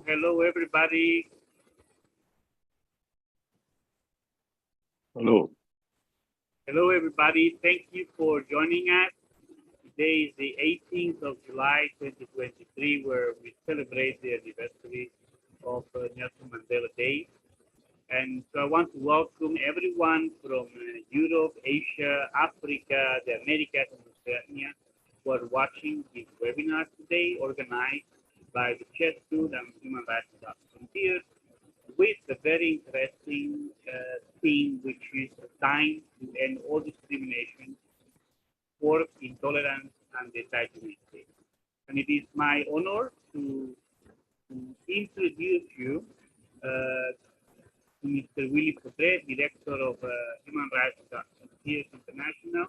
Hello, everybody. Hello. Hello, everybody. Thank you for joining us. Today is the 18th of July, 2023, where we celebrate the anniversary of Nelson Mandela Day. And so I want to welcome everyone from Europe, Asia, Africa, the Americas, and Oceania who are watching this webinar today, organized by the CESNUR and Human Rights Frontiers, with a very interesting theme, which is time to end all discrimination, for intolerance, and the Taiji Men Case. And it is my honor to introduce you to Mr. Willy Potre, Director of Human Rights Frontiers International,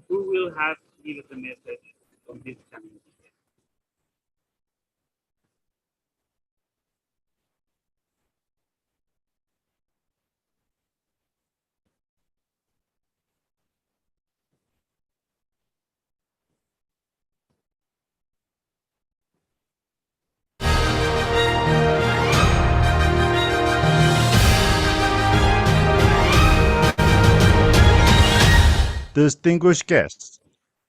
who will have give us a message on this coming. Distinguished guests,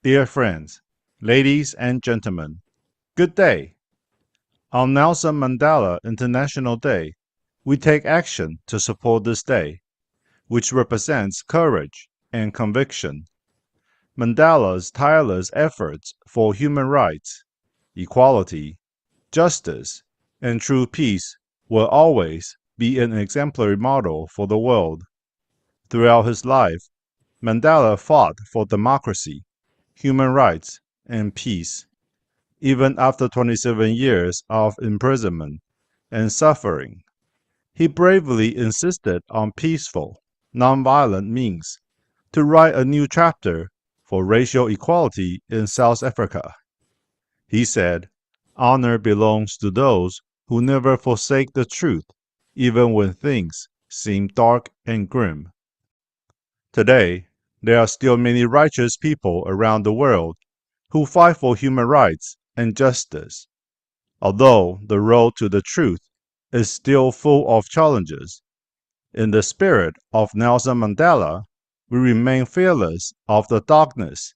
dear friends, ladies and gentlemen, good day. On Nelson Mandela International Day, we take action to support this day, which represents courage and conviction. Mandela's tireless efforts for human rights, equality, justice, and true peace will always be an exemplary model for the world. Throughout his life, Mandela fought for democracy, human rights, and peace. Even after 27 years of imprisonment and suffering, he bravely insisted on peaceful, nonviolent means to write a new chapter for racial equality in South Africa. He said, "Honor belongs to those who never forsake the truth, even when things seem dark and grim." Today, there are still many righteous people around the world who fight for human rights and justice. Although the road to the truth is still full of challenges, in the spirit of Nelson Mandela, we remain fearless of the darkness,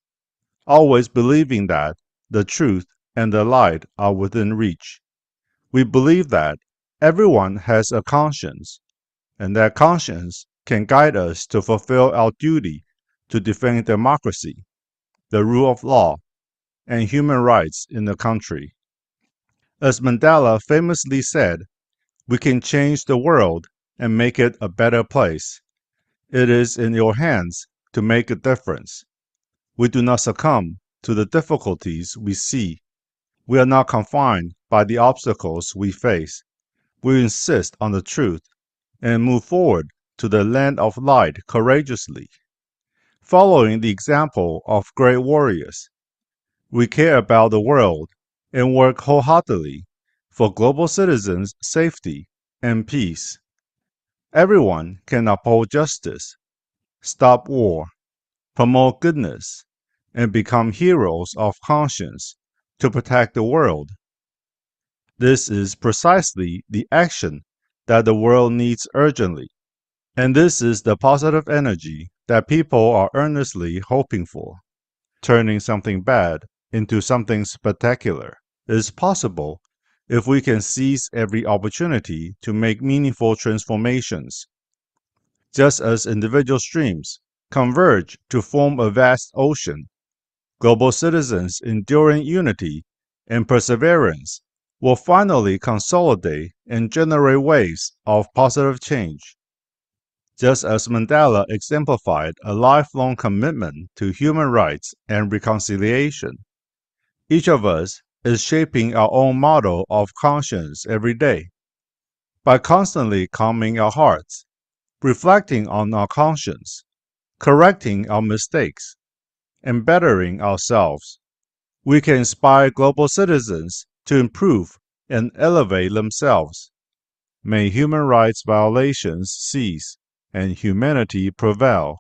always believing that the truth and the light are within reach. We believe that everyone has a conscience, and that conscience can guide us to fulfill our duty to defend democracy, the rule of law, and human rights in the country. As Mandela famously said, "We can change the world and make it a better place. It is in your hands to make a difference." We do not succumb to the difficulties we see. We are not confined by the obstacles we face. We insist on the truth and move forward to the land of light courageously. Following the example of great warriors, we care about the world and work wholeheartedly for global citizens' safety and peace. Everyone can uphold justice, stop war, promote goodness, and become heroes of conscience to protect the world. This is precisely the action that the world needs urgently, and this is the positive energy that people are earnestly hoping for. Turning something bad into something spectacular is possible if we can seize every opportunity to make meaningful transformations. Just as individual streams converge to form a vast ocean, global citizens' enduring unity and perseverance will finally consolidate and generate waves of positive change. Just as Mandela exemplified a lifelong commitment to human rights and reconciliation, each of us is shaping our own model of conscience every day. By constantly calming our hearts, reflecting on our conscience, correcting our mistakes, and bettering ourselves, we can inspire global citizens to improve and elevate themselves. May human rights violations cease and humanity prevail.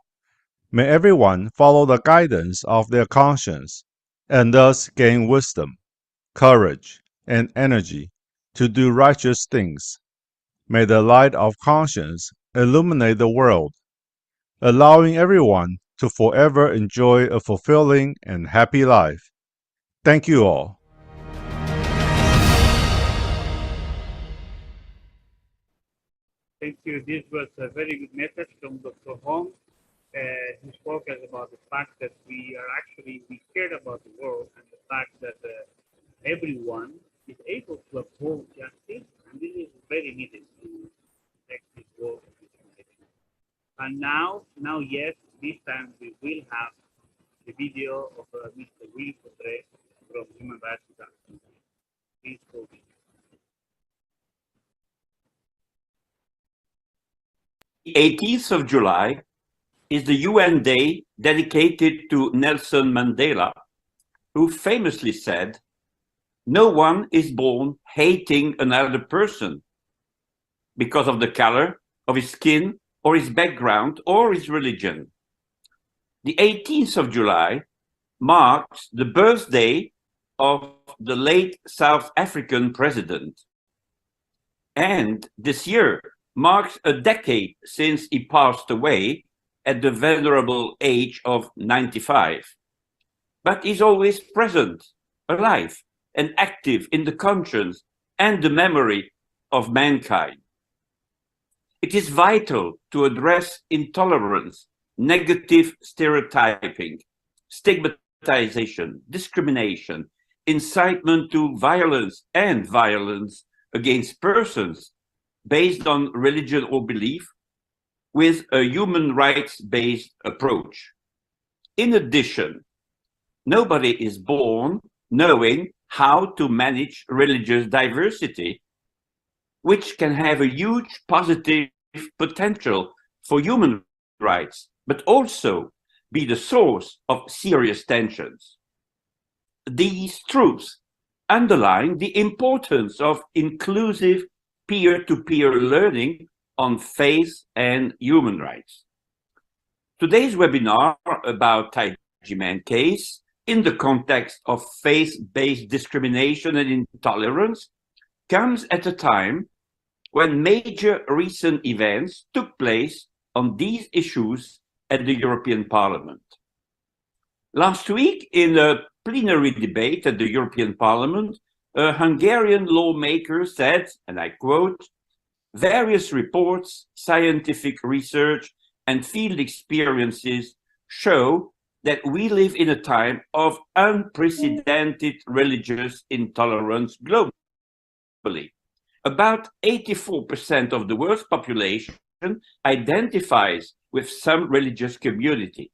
May everyone follow the guidance of their conscience and thus gain wisdom, courage, and energy to do righteous things. May the light of conscience illuminate the world, allowing everyone to forever enjoy a fulfilling and happy life. Thank you all. Thank you. This was a very good message from Dr. Hong. He spoke us about the fact that we cared about the world and the fact that everyone is able to uphold justice, and this is very needed to protect this world. And now, yes, this time we will have the video of Mr. Will Potre from Human Rights Action. Please go. The 18th of July is the UN Day dedicated to Nelson Mandela, who famously said, "No one is born hating another person because of the color of his skin or his background or his religion." The 18th of July marks the birthday of the late South African president. And this year marks a decade since he passed away at the venerable age of 95. But he's always present, alive, and active in the conscience and the memory of mankind. It is vital to address intolerance, negative stereotyping, stigmatization, discrimination, incitement to violence and violence against persons based on religion or belief, with a human rights-based approach. In addition, nobody is born knowing how to manage religious diversity, which can have a huge positive potential for human rights, but also be the source of serious tensions. These truths underline the importance of inclusive peer-to-peer learning on faith and human rights. Today's webinar about Taiji Men Case in the context of faith-based discrimination and intolerance comes at a time when major recent events took place on these issues at the European Parliament. Last week, in a plenary debate at the European Parliament, a Hungarian lawmaker said, and I quote, "Various reports, scientific research, and field experiences show that we live in a time of unprecedented religious intolerance globally. About 84% of the world's population identifies with some religious community.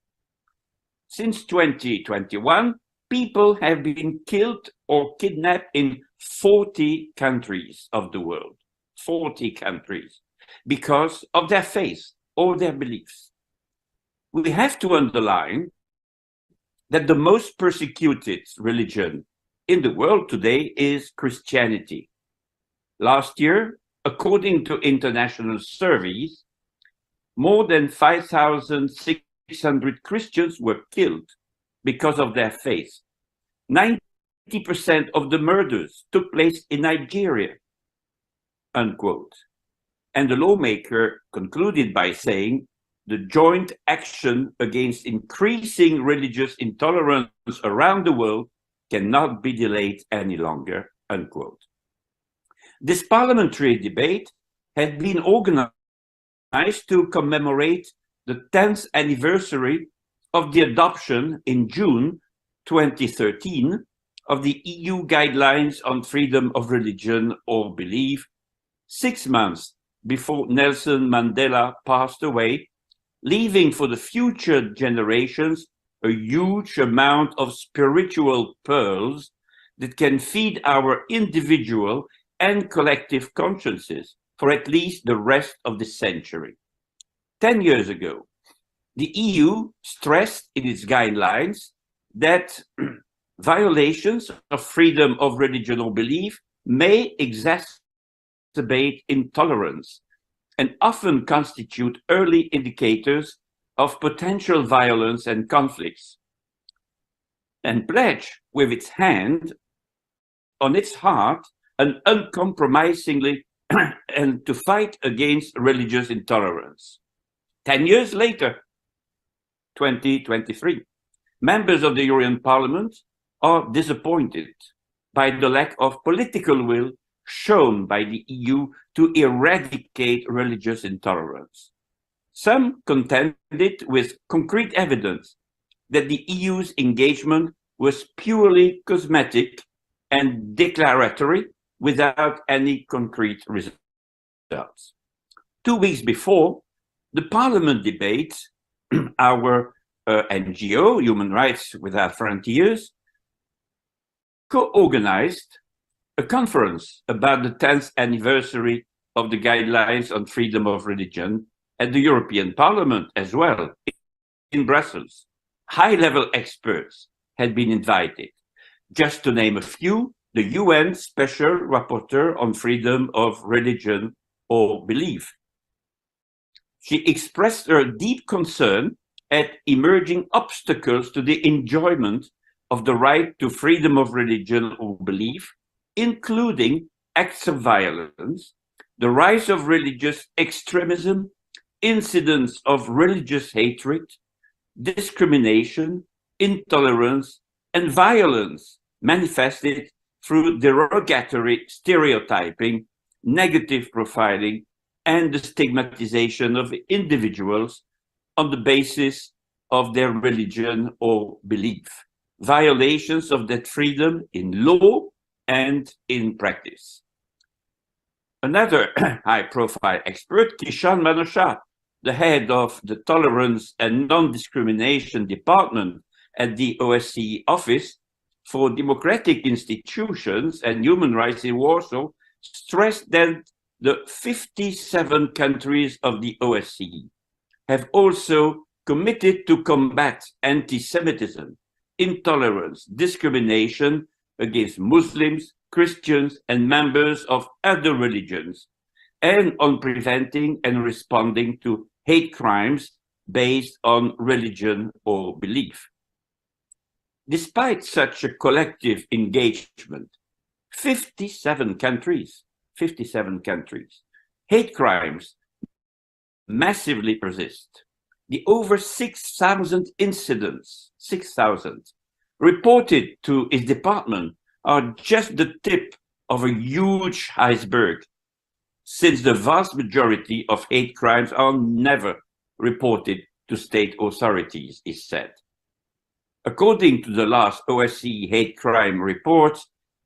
Since 2021, people have been killed or kidnapped in 40 countries of the world, 40 countries, because of their faith or their beliefs. We have to underline that the most persecuted religion in the world today is Christianity. Last year, according to international surveys, more than 5,600 Christians were killed because of their faith. 90% of the murders took place in Nigeria, unquote. And the lawmaker concluded by saying, the joint action against increasing religious intolerance around the world cannot be delayed any longer, unquote. This parliamentary debate had been organized to commemorate the 10th anniversary of the adoption in June 2013 of the EU guidelines on freedom of religion or belief, 6 months before Nelson Mandela passed away, leaving for the future generations a huge amount of spiritual pearls that can feed our individual and collective consciences for at least the rest of the century. 10 years ago, the EU stressed in its guidelines that violations of freedom of religion or belief may exacerbate intolerance and often constitute early indicators of potential violence and conflicts, and pledge with its hand on its heart and uncompromisingly and to fight against religious intolerance. 10 years later, 2023, members of the European Parliament are disappointed by the lack of political will shown by the EU to eradicate religious intolerance. Some contended with concrete evidence that the EU's engagement was purely cosmetic and declaratory without any concrete results. 2 weeks before, the Parliament debate, our NGO, Human Rights Without Frontiers, co-organized a conference about the 10th anniversary of the Guidelines on Freedom of Religion at the European Parliament as well, in Brussels. High-level experts had been invited. Just to name a few, the UN Special Rapporteur on Freedom of Religion or Belief. She expressed her deep concern at emerging obstacles to the enjoyment of the right to freedom of religion or belief, including acts of violence, the rise of religious extremism, incidents of religious hatred, discrimination, intolerance, and violence manifested through derogatory stereotyping, negative profiling, and the stigmatization of individuals on the basis of their religion or belief, violations of that freedom in law and in practice. Another high-profile expert, Kishan Manosha, the head of the Tolerance and Non-Discrimination Department at the OSCE Office for Democratic Institutions and Human Rights in Warsaw, stressed that the 57 countries of the OSCE have also committed to combat anti-Semitism, intolerance, discrimination against Muslims, Christians, and members of other religions, and on preventing and responding to hate crimes based on religion or belief. Despite such a collective engagement, 57 countries, hate crimes massively persist. The over 6,000 incidents, 6,000, reported to its department are just the tip of a huge iceberg, since the vast majority of hate crimes are never reported to state authorities, is said. According to the last OSCE hate crime report,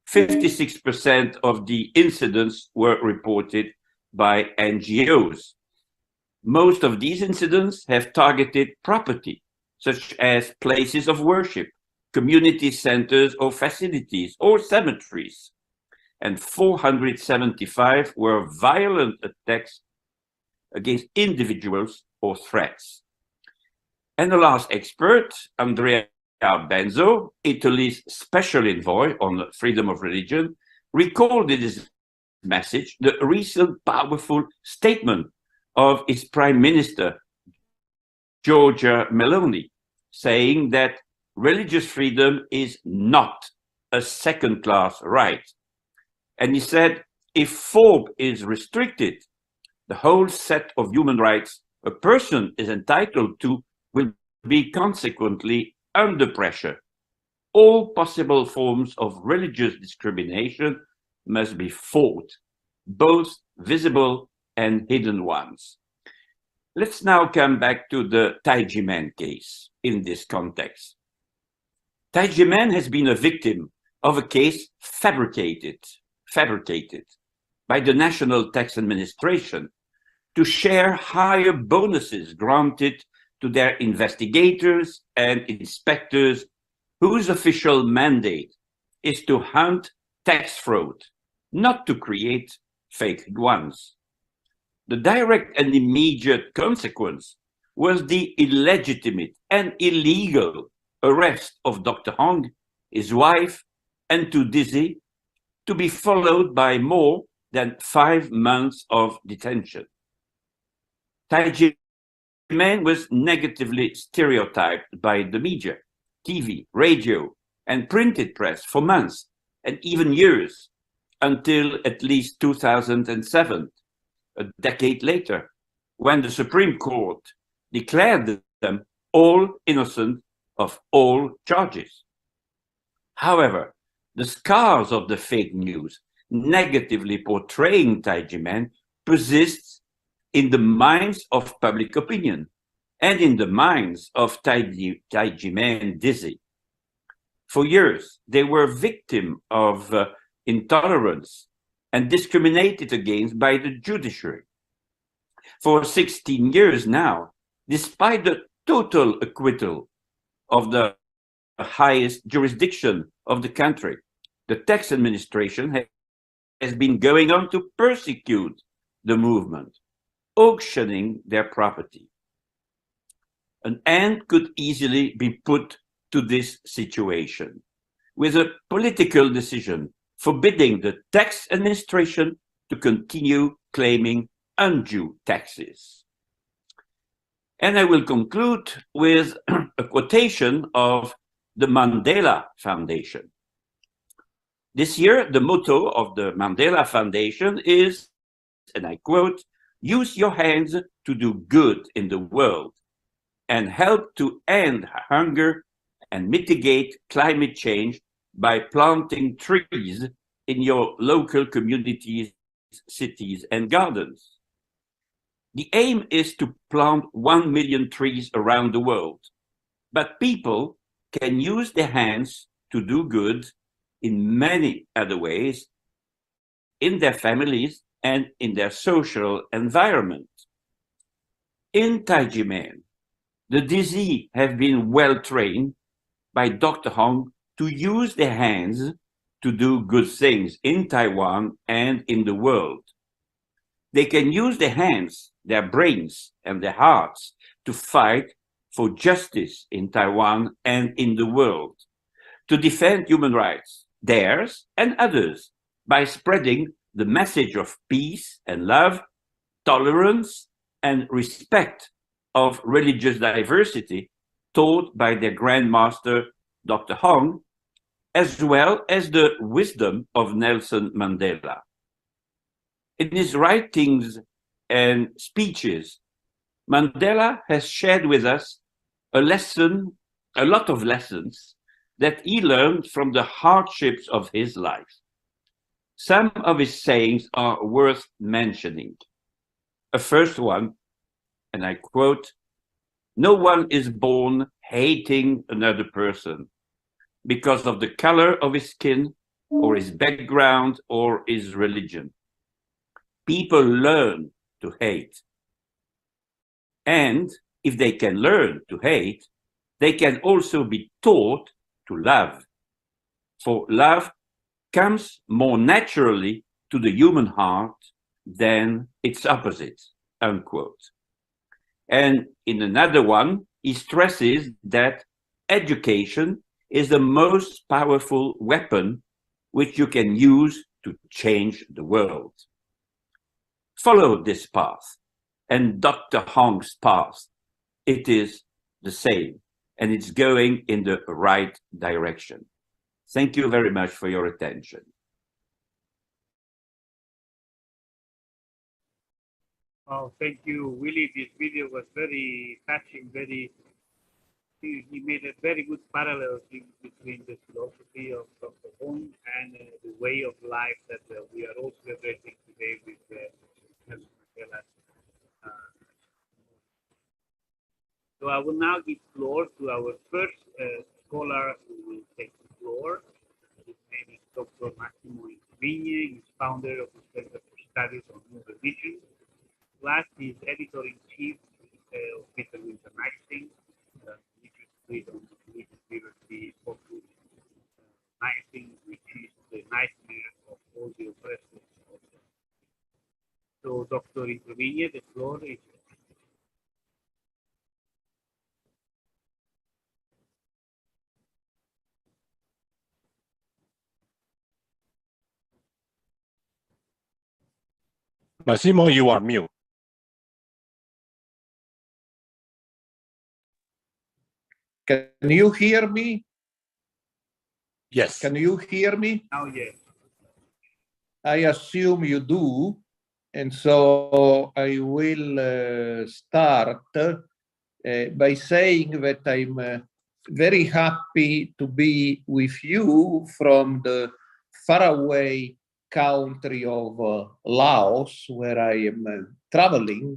56% of the incidents were reported by NGOs. Most of these incidents have targeted property, such as places of worship, community centers or facilities, or cemeteries. And 475 were violent attacks against individuals or threats. And the last expert, Andrea Benzo, Italy's special envoy on freedom of religion, recalled in his message the recent powerful statement of its Prime Minister, Giorgia Meloni, saying that religious freedom is not a second-class right. And he said, if FoRB is restricted, the whole set of human rights a person is entitled to will be consequently under pressure. All possible forms of religious discrimination must be fought, both visible and hidden ones. Let's now come back to the Taiji Men case in this context. Taiji Men has been a victim of a case fabricated by the National Tax Administration to share higher bonuses granted to their investigators and inspectors whose official mandate is to hunt tax fraud, not to create fake ones. The direct and immediate consequence was the illegitimate and illegal arrest of Dr. Hong, his wife, and Tu Dizzy, to be followed by more than 5 months of detention. Taiji Men was negatively stereotyped by the media, TV, radio, and printed press for months and even years, until at least 2007, a decade later, when the Supreme Court declared them all innocent of all charges. However, the scars of the fake news negatively portraying Taiji Men persists in the minds of public opinion and in the minds of Taiji Men Dizzy. For years, they were victims of intolerance and discriminated against by the judiciary. For 16 years now, despite the total acquittal of the highest jurisdiction of the country, the tax administration has been going on to persecute the movement, auctioning their property. An end could easily be put to this situation with a political decision forbidding the tax administration to continue claiming undue taxes. And I will conclude with a quotation of the Mandela Foundation. This year, the motto of the Mandela Foundation is, and I quote, "Use your hands to do good in the world and help to end hunger and mitigate climate change by planting trees in your local communities, cities, and gardens." The aim is to plant 1 million trees around the world, but people can use their hands to do good in many other ways, in their families and in their social environment. In Taiji Men, the Dizzy have been well trained by Dr. Hong to use their hands to do good things in Taiwan and in the world. They can use their hands, their brains, and their hearts to fight for justice in Taiwan and in the world, to defend human rights, theirs and others, by spreading the message of peace and love, tolerance, and respect of religious diversity taught by their grandmaster, Dr. Hong, as well as the wisdom of Nelson Mandela. In his writings and speeches, Mandela has shared with us a lot of lessons that he learned from the hardships of his life. Some of his sayings are worth mentioning. A first one, and I quote, "No one is born hating another person because of the color of his skin or his background or his religion. People learn to hate. And if they can learn to hate, they can also be taught to love. For love comes more naturally to the human heart than its opposite," unquote. And in another one, he stresses that education is the most powerful weapon which you can use to change the world. Follow this path and Dr. Hong's path. It is the same, and it's going in the right direction. Thank you very much for your attention. Oh, thank you, Willie. This video was very touching. He made a very good parallel between the philosophy of Dr. Hong and the way of life that we are all celebrating today with Nelson Mandela. So I will now give floor to our first scholar who will take the floor. His name is Dr. Massimo Intolerance. He's founder of the Center for Studies on New Religions. Plus, he's editor-in-chief of Peter Winter Magazine, which is based on the religious liberty focus magazine, which is the nightmare of all the oppressors. So, Dr. Intolerance, the floor is yours. Massimo, you are mute. Can you hear me? Yes. Can you hear me? Now, yes. I assume you do. And so I will start by saying that I'm very happy to be with you from the faraway country of Laos, where I am traveling,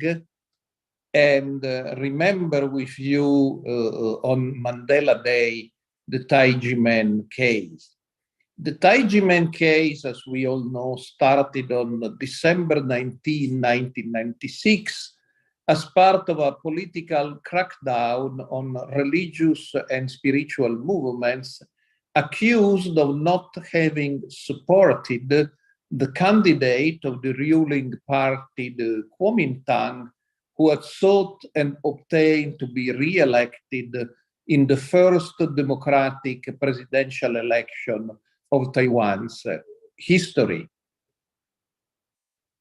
and remember with you on Mandela Day the Taiji Men Case. The Taiji Men Case, as we all know, started on December 19, 1996, as part of a political crackdown on religious and spiritual movements accused of not having supported the candidate of the ruling party, the Kuomintang, who had sought and obtained to be re-elected in the first democratic presidential election of Taiwan's history.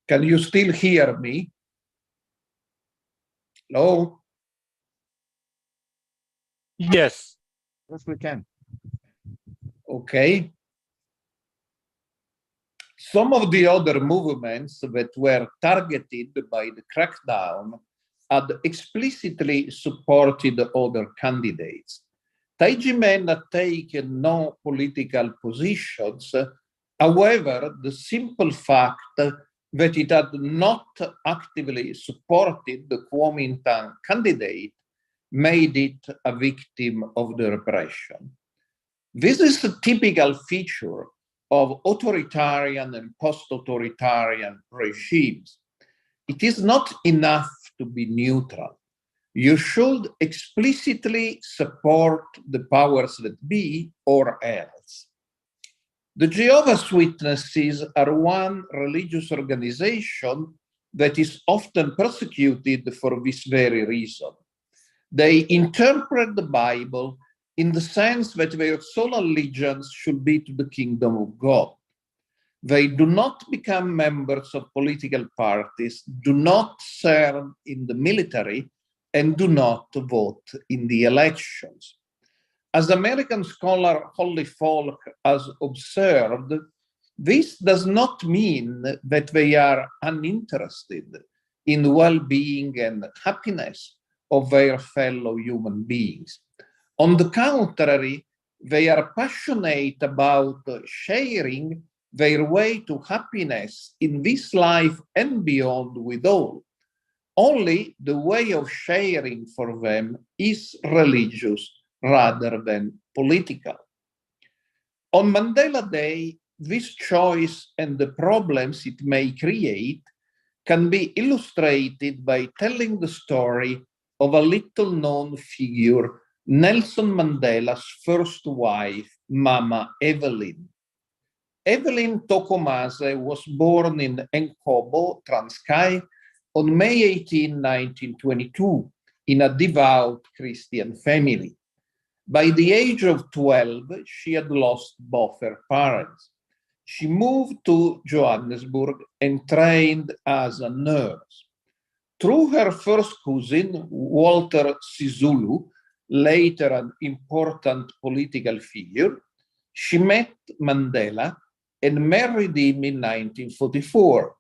Can you still hear me? Hello? Yes. Yes, we can. Okay. Some of the other movements that were targeted by the crackdown had explicitly supported other candidates. Taiji Men had taken no political positions. However, the simple fact that it had not actively supported the Kuomintang candidate made it a victim of the repression. This is a typical feature of authoritarian and post-authoritarian regimes. It is not enough to be neutral. You should explicitly support the powers that be, or else. The Jehovah's Witnesses are one religious organization that is often persecuted for this very reason. They interpret the Bible in the sense that their sole allegiance should be to the kingdom of God. They do not become members of political parties, do not serve in the military, and do not vote in the elections. As American scholar Holly Falk has observed, this does not mean that they are uninterested in the well-being and happiness of their fellow human beings. On the contrary, they are passionate about sharing their way to happiness in this life and beyond with all. Only the way of sharing for them is religious rather than political. On Mandela Day, this choice and the problems it may create can be illustrated by telling the story of a little-known figure, Nelson Mandela's first wife, Mama Evelyn. Evelyn Tokomase was born in Enkobo, Transkei, on May 18, 1922, in a devout Christian family. By the age of 12, she had lost both her parents. She moved to Johannesburg and trained as a nurse. Through her first cousin, Walter Sisulu, later an important political figure, she met Mandela and married him in 1944.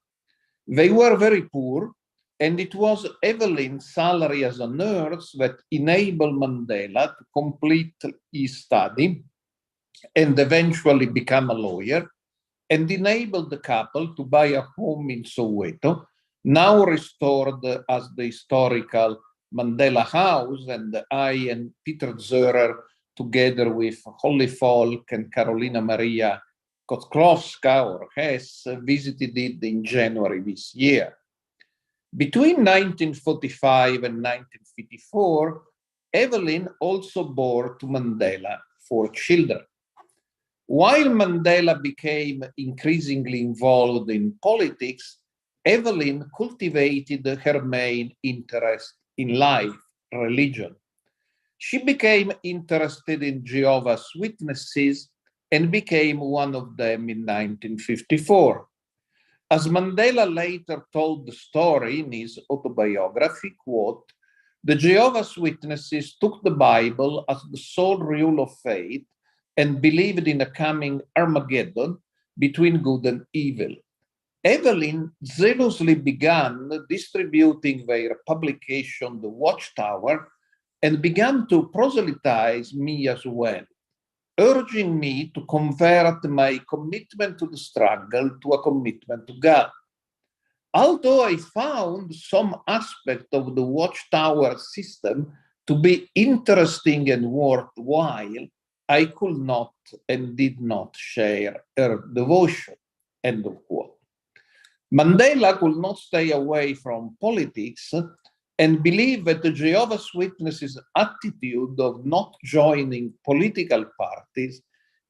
They were very poor, and it was Evelyn's salary as a nurse that enabled Mandela to complete his study and eventually become a lawyer, and enabled the couple to buy a home in Soweto, now restored as the historical Mandela House, and I and Peter Zörer, together with Holly Falk and Carolina Maria Kotklowska, or Hess, visited it in January this year. Between 1945 and 1954, Evelyn also bore to Mandela 4 children. While Mandela became increasingly involved in politics, Evelyn cultivated her main interest in life, religion. She became interested in Jehovah's Witnesses and became one of them in 1954. As Mandela later told the story in his autobiography, quote, "The Jehovah's Witnesses took the Bible as the sole rule of faith and believed in a coming Armageddon between good and evil. Evelyn zealously began distributing their publication, The Watchtower, and began to proselytize me as well, urging me to convert my commitment to the struggle to a commitment to God. Although I found some aspect of the Watchtower system to be interesting and worthwhile, I could not and did not share her devotion. End of quote. Mandela could not stay away from politics and believed that the Jehovah's Witnesses' attitude of not joining political parties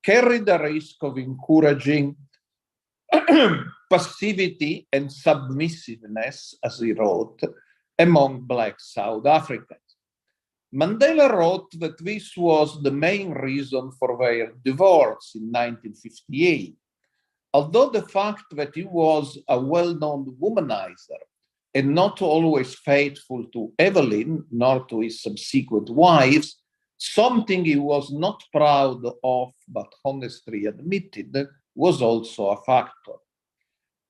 carried the risk of encouraging passivity and submissiveness, as he wrote, among Black South Africans. Mandela wrote that this was the main reason for their divorce in 1958, although the fact that he was a well-known womanizer and not always faithful to Evelyn, nor to his subsequent wives, something he was not proud of but honestly admitted, was also a factor.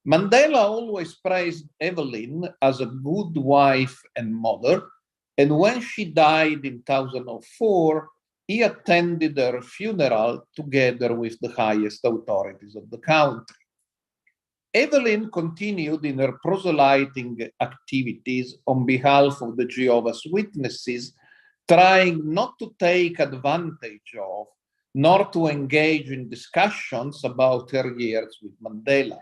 Mandela always praised Evelyn as a good wife and mother, and when she died in 2004, he attended her funeral together with the highest authorities of the country. Evelyn continued in her proselyting activities on behalf of the Jehovah's Witnesses, trying not to take advantage of, nor to engage in discussions about her years with Mandela.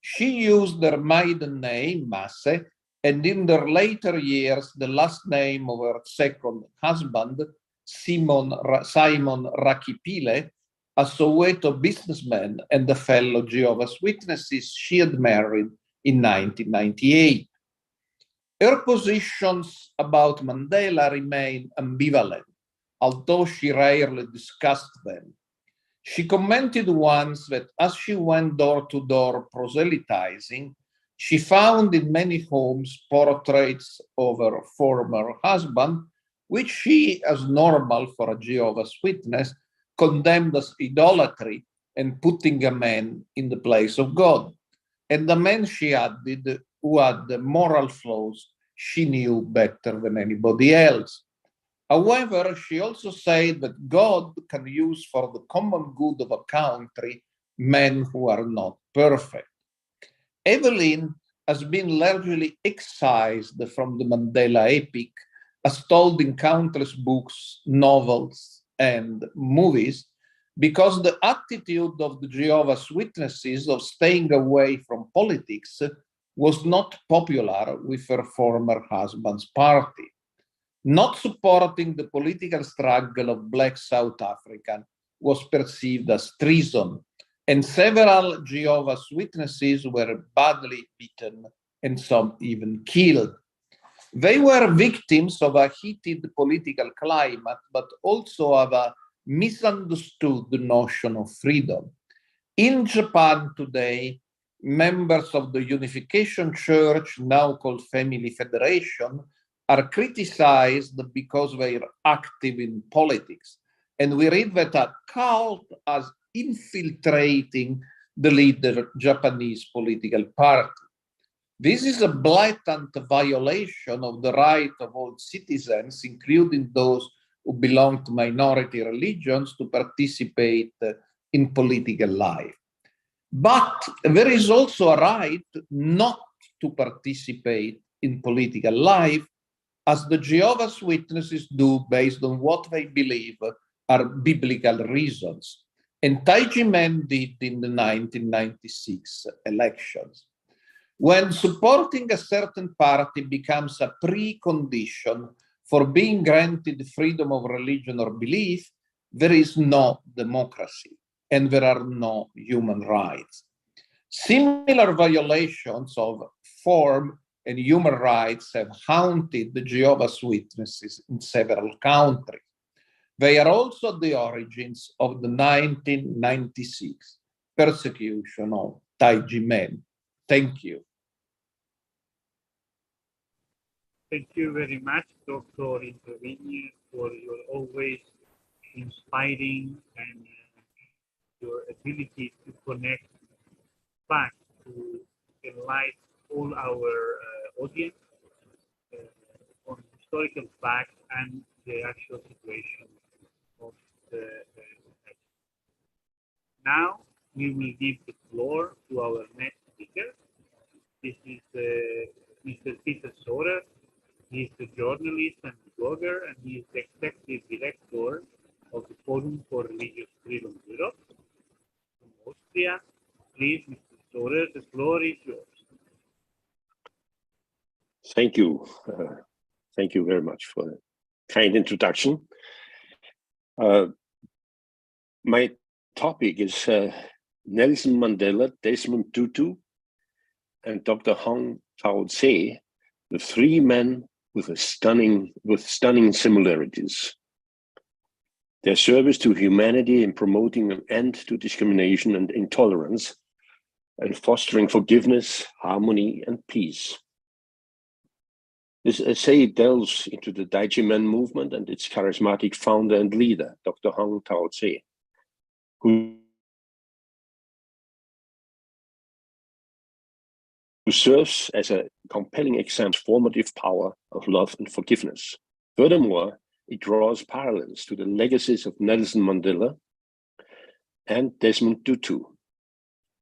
She used her maiden name, Masse, and in their later years, the last name of her second husband, Simon Rakipile, a Soweto businessman and a fellow Jehovah's Witnesses she had married in 1998. Her positions about Mandela remain ambivalent, although she rarely discussed them. She commented once that as she went door to door proselytizing, she found in many homes portraits of her former husband, which she, as normal for a Jehovah's Witness, condemned as idolatry and putting a man in the place of God. And the man, she added, who had the moral flaws she knew better than anybody else. However, she also said that God can use for the common good of a country men who are not perfect. Evelyn has been largely excised from the Mandela epic, as told in countless books, novels, and movies, because the attitude of the Jehovah's Witnesses of staying away from politics was not popular with her former husband's party. Not supporting the political struggle of Black South Africa was perceived as treason, and several Jehovah's Witnesses were badly beaten and some even killed. They were victims of a heated political climate, but also of a misunderstood notion of freedom. In Japan today, members of the Unification Church, now called Family Federation, are criticized because they are active in politics. And we read that a cult is infiltrating the leader Japanese political party. This is a blatant violation of the right of all citizens, including those who belong to minority religions, to participate in political life. But there is also a right not to participate in political life, as the Jehovah's Witnesses do based on what they believe are biblical reasons. And Taiji Men did in the 1996 elections. When supporting a certain party becomes a precondition for being granted freedom of religion or belief, there is no democracy and there are no human rights. Similar violations of FoRB and human rights have haunted the Jehovah's Witnesses in several countries. They are also the origins of the 1996 persecution of Taiji Men. Thank you. Thank you very much, Dr. Intervenier, for your always inspiring and your ability to connect facts to enlighten all our audience on historical facts and the actual situation of the now we will give the floor to our next speaker. This is Mr. Peter Sorer. He is a journalist and blogger, and he is the executive director of the Forum for Religious Freedom Europe from Austria. Please, Mr. Sorer, the floor is yours. Thank you. Thank you very much for the kind introduction. My topic is Nelson Mandela, Desmond Tutu, and Dr. Hong Tao-Tse, the three men with stunning similarities. Their service to humanity in promoting an end to discrimination and intolerance, and fostering forgiveness, harmony, and peace. This essay delves into the Taiji Men movement and its charismatic founder and leader, Dr. Hong Tao-Tse, who serves as a compelling example of formative power of love and forgiveness. Furthermore, it draws parallels to the legacies of Nelson Mandela and Desmond Tutu,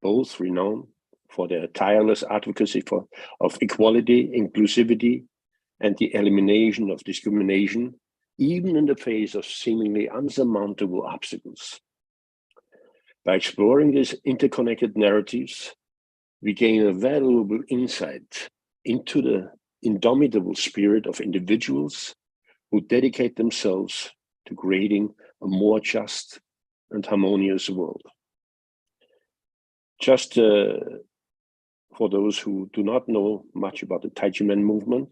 both renowned for their tireless advocacy of equality, inclusivity, and the elimination of discrimination, even in the face of seemingly unsurmountable obstacles. By exploring these interconnected narratives, we gain a valuable insight into the indomitable spirit of individuals who dedicate themselves to creating a more just and harmonious world. Just for those who do not know much about the Taiji Men movement,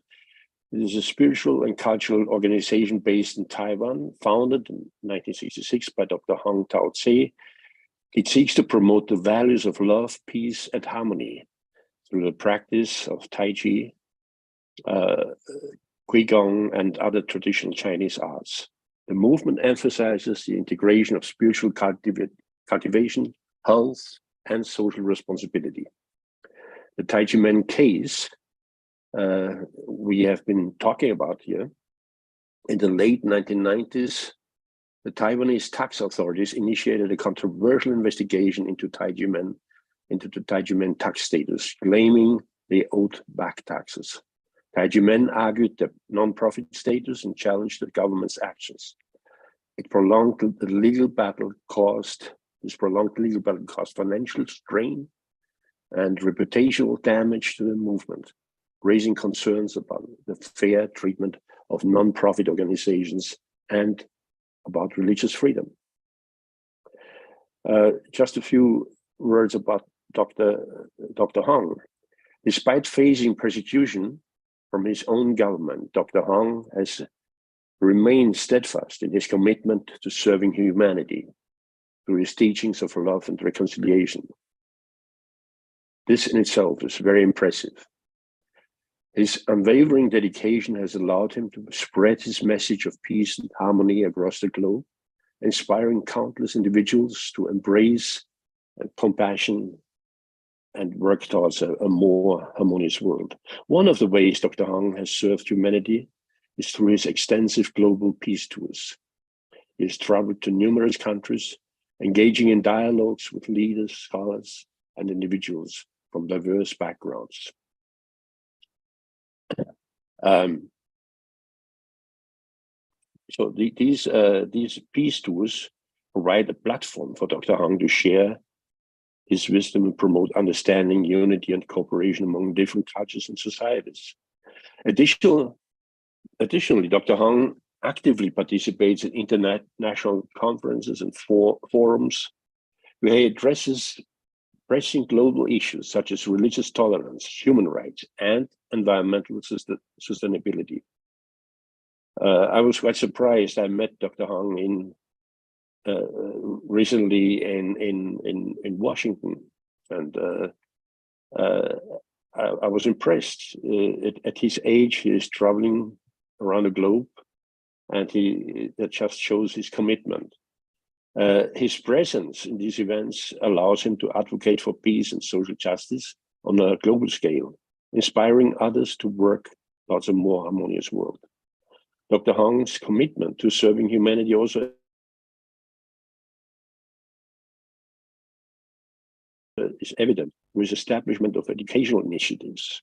it is a spiritual and cultural organization based in Taiwan, founded in 1966 by Dr. Hong Tao-Tse. It seeks to promote the values of love, peace, and harmony through the practice of Tai Chi, Qigong, and other traditional Chinese arts. The movement emphasizes the integration of spiritual cultivation, health, and social responsibility. The Taiji Men Case we have been talking about here. In the late 1990s, the Taiwanese tax authorities initiated a controversial investigation into the Taiji Men tax status, claiming they owed back taxes. Taiji Men argued their non-profit status and challenged the government's actions. This prolonged legal battle caused financial strain and reputational damage to the movement, raising concerns about the fair treatment of non-profit organizations and about religious freedom. Just a few words about Dr. Hong. Despite facing persecution from his own government, Dr. Hong has remained steadfast in his commitment to serving humanity through his teachings of love and reconciliation. This in itself is very impressive. His unwavering dedication has allowed him to spread his message of peace and harmony across the globe, inspiring countless individuals to embrace compassion and work towards a more harmonious world. One of the ways Dr. Hong has served humanity is through his extensive global peace tours. He has traveled to numerous countries, engaging in dialogues with leaders, scholars, and individuals from diverse backgrounds. So these peace tours provide a platform for Dr. Hong to share his wisdom and promote understanding, unity, and cooperation among different cultures and societies. Additionally, Dr. Hong actively participates in international conferences and forums where he addresses pressing global issues such as religious tolerance, human rights, and environmental sustainability. I was quite surprised. I met Dr. Hong recently in Washington, and I was impressed. At his age, he is traveling around the globe, and that just shows his commitment. His presence in these events allows him to advocate for peace and social justice on a global scale, inspiring others to work towards a more harmonious world. Dr. Hong's commitment to serving humanity also is evident with establishment of educational initiatives.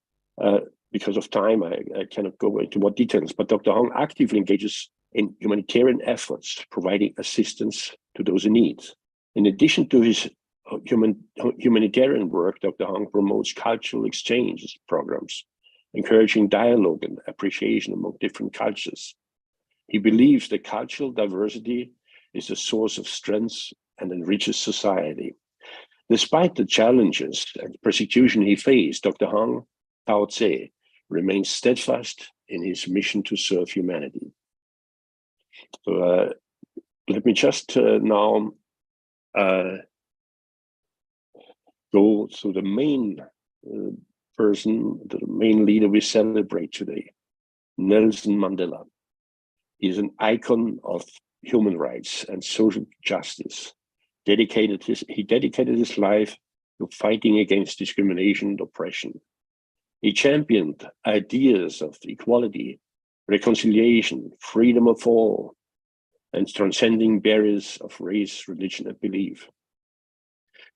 Because of time, I cannot go into more details, but Dr. Hong actively engages in humanitarian efforts, providing assistance to those in need. In addition to his humanitarian work, Dr. Hong promotes cultural exchange programs, encouraging dialogue and appreciation among different cultures. He believes that cultural diversity is a source of strength and enriches society. Despite the challenges and persecution he faced, Dr. Hong Tao Tse remains steadfast in his mission to serve humanity. So let me just now go to the main person, the main leader we celebrate today, Nelson Mandela. He is an icon of human rights and social justice. He dedicated his life to fighting against discrimination and oppression. He championed ideas of equality, reconciliation, freedom of all, and transcending barriers of race, religion, and belief.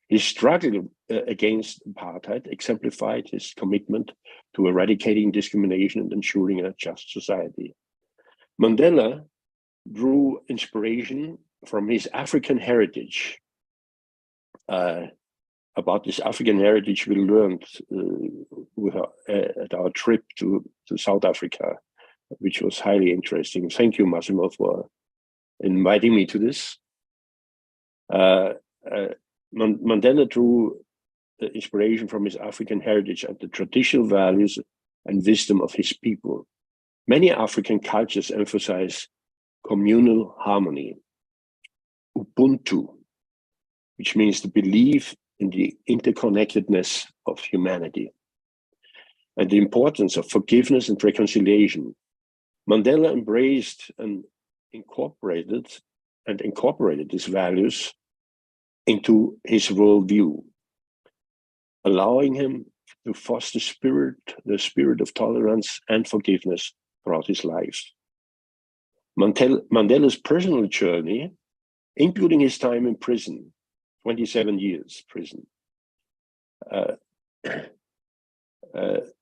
His struggle against apartheid exemplified his commitment to eradicating discrimination and ensuring a just society. Mandela drew inspiration from his African heritage. About this African heritage we learned at our trip to South Africa, which was highly interesting. Thank you, Massimo, for inviting me to this. Mandela drew inspiration from his African heritage and the traditional values and wisdom of his people. Many African cultures emphasize communal harmony, Ubuntu, which means the belief in the interconnectedness of humanity, and the importance of forgiveness and reconciliation. Mandela embraced and incorporated these values into his worldview, allowing him to foster the spirit of tolerance and forgiveness throughout his life. Mandela's personal journey, including his time in prison, 27 years prison,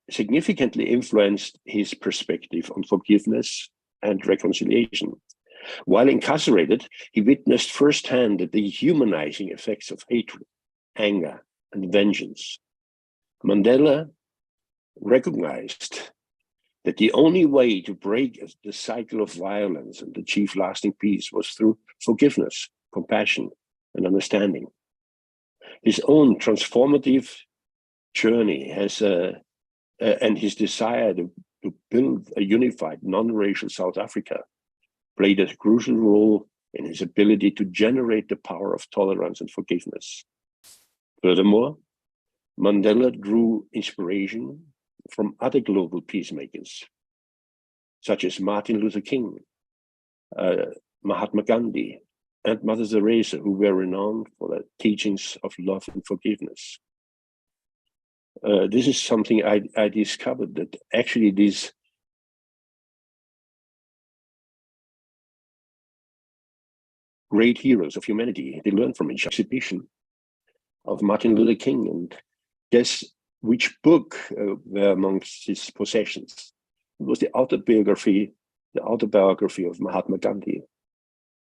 significantly influenced his perspective on forgiveness and reconciliation. While incarcerated, he witnessed firsthand the dehumanizing effects of hatred, anger, and vengeance. Mandela recognized that the only way to break the cycle of violence and achieve lasting peace was through forgiveness, compassion, and understanding. His own transformative journey and his desire to build a unified, non-racial South Africa played a crucial role in his ability to generate the power of tolerance and forgiveness. Furthermore, Mandela drew inspiration from other global peacemakers, such as Martin Luther King, Mahatma Gandhi, and Mother Teresa, who were renowned for their teachings of love and forgiveness. This is something I discovered, that actually these great heroes of humanity, they learned from each exhibition of Martin Luther King. And guess which book were amongst his possessions? It was the autobiography of Mahatma Gandhi.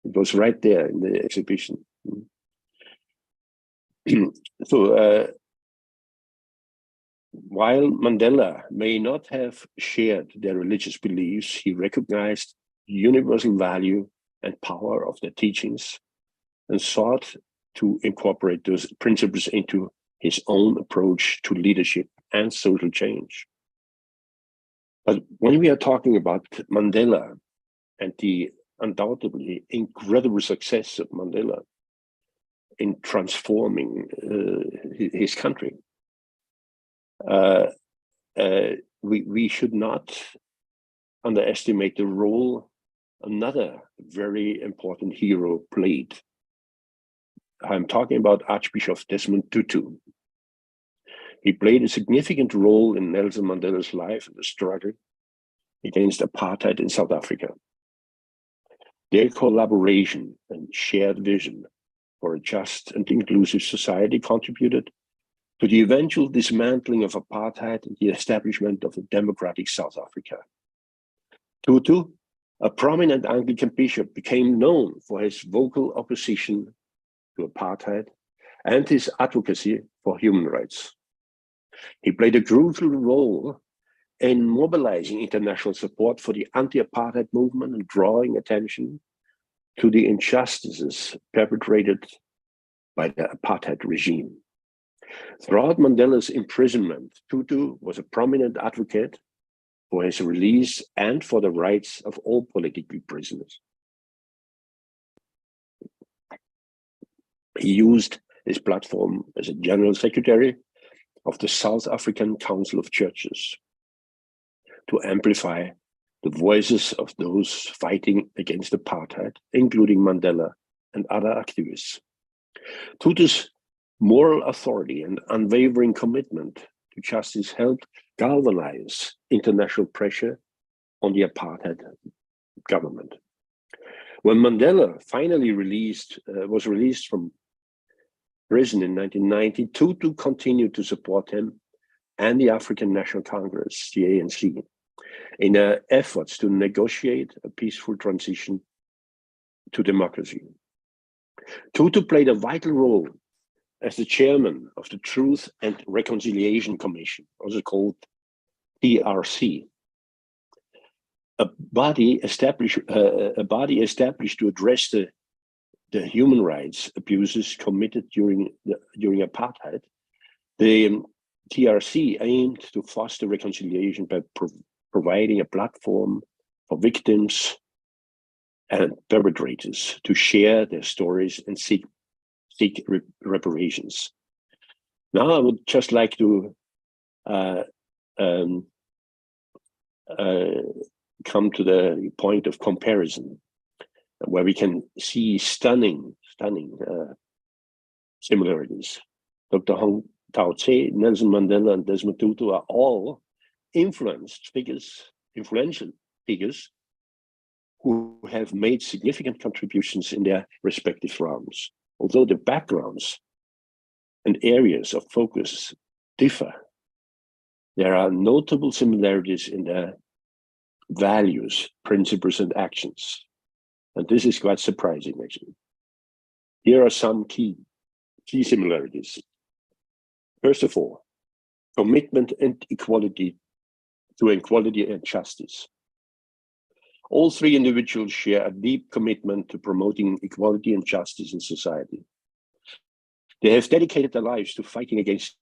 It was right there in the exhibition. So while Mandela may not have shared their religious beliefs, he recognized the universal value and power of their teachings and sought to incorporate those principles into his own approach to leadership and social change. But when we are talking about Mandela and the undoubtedly incredible success of Mandela in transforming his country, we should not underestimate the role another very important hero played. I'm talking about Archbishop Desmond Tutu. He played a significant role in Nelson Mandela's life and the struggle against apartheid in South Africa. Their collaboration and shared vision for a just and inclusive society contributed to the eventual dismantling of apartheid and the establishment of a democratic South Africa. Tutu, a prominent Anglican bishop, became known for his vocal opposition to apartheid and his advocacy for human rights. He played a crucial role in mobilizing international support for the anti-apartheid movement and drawing attention to the injustices perpetrated by the apartheid regime. Throughout Mandela's imprisonment, Tutu was a prominent advocate for his release and for the rights of all political prisoners. He used his platform as a general secretary of the South African Council of Churches to amplify the voices of those fighting against apartheid, including Mandela and other activists. Tutu's moral authority and unwavering commitment to justice helped galvanize international pressure on the apartheid government. When Mandela finally was released from prison in 1990, Tutu continued to support him and the African National Congress, the ANC, in their efforts to negotiate a peaceful transition to democracy. Tutu played a vital role as the chairman of the Truth and Reconciliation Commission, also called TRC, a body established to address the human rights abuses committed during apartheid. The TRC aimed to foster reconciliation by providing a platform for victims and perpetrators to share their stories and seek reparations. Now I would just like to come to the point of comparison, where we can see stunning similarities. Dr. Hong Tao-Tse, Nelson Mandela, and Desmond Tutu are all influential figures who have made significant contributions in their respective realms. Although the backgrounds and areas of focus differ, there are notable similarities in their values, principles, and actions. And this is quite surprising, actually. Here are some key similarities. First of all, commitment and equality to equality and justice. All three individuals share a deep commitment to promoting equality and justice in society. They have dedicated their lives to fighting against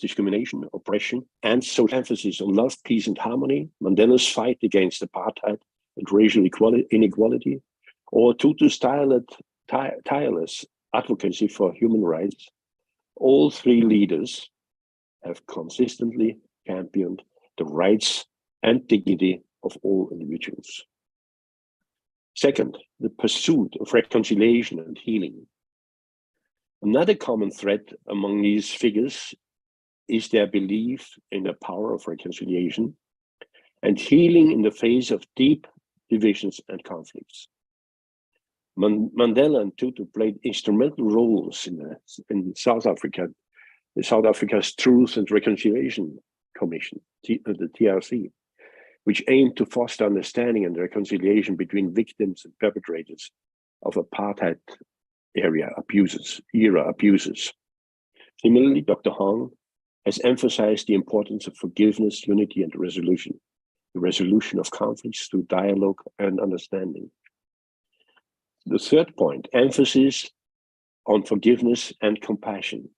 discrimination, oppression, and social emphasis on love, peace, and harmony. Mandela's fight against apartheid and racial inequality, or Tutu's tireless advocacy for human rights. All three leaders have consistently championed the rights and dignity of all individuals. Second, the pursuit of reconciliation and healing. Another common thread among these figures is their belief in the power of reconciliation and healing in the face of deep divisions and conflicts. Mandela and Tutu played instrumental roles in South Africa, South Africa's Truth and Reconciliation Commission, the TRC, which aimed to foster understanding and reconciliation between victims and perpetrators of apartheid era abuses. Similarly, Dr. Hong has emphasized the importance of forgiveness, unity, and resolution, the resolution of conflicts through dialogue and understanding. The third point, emphasis on forgiveness and compassion.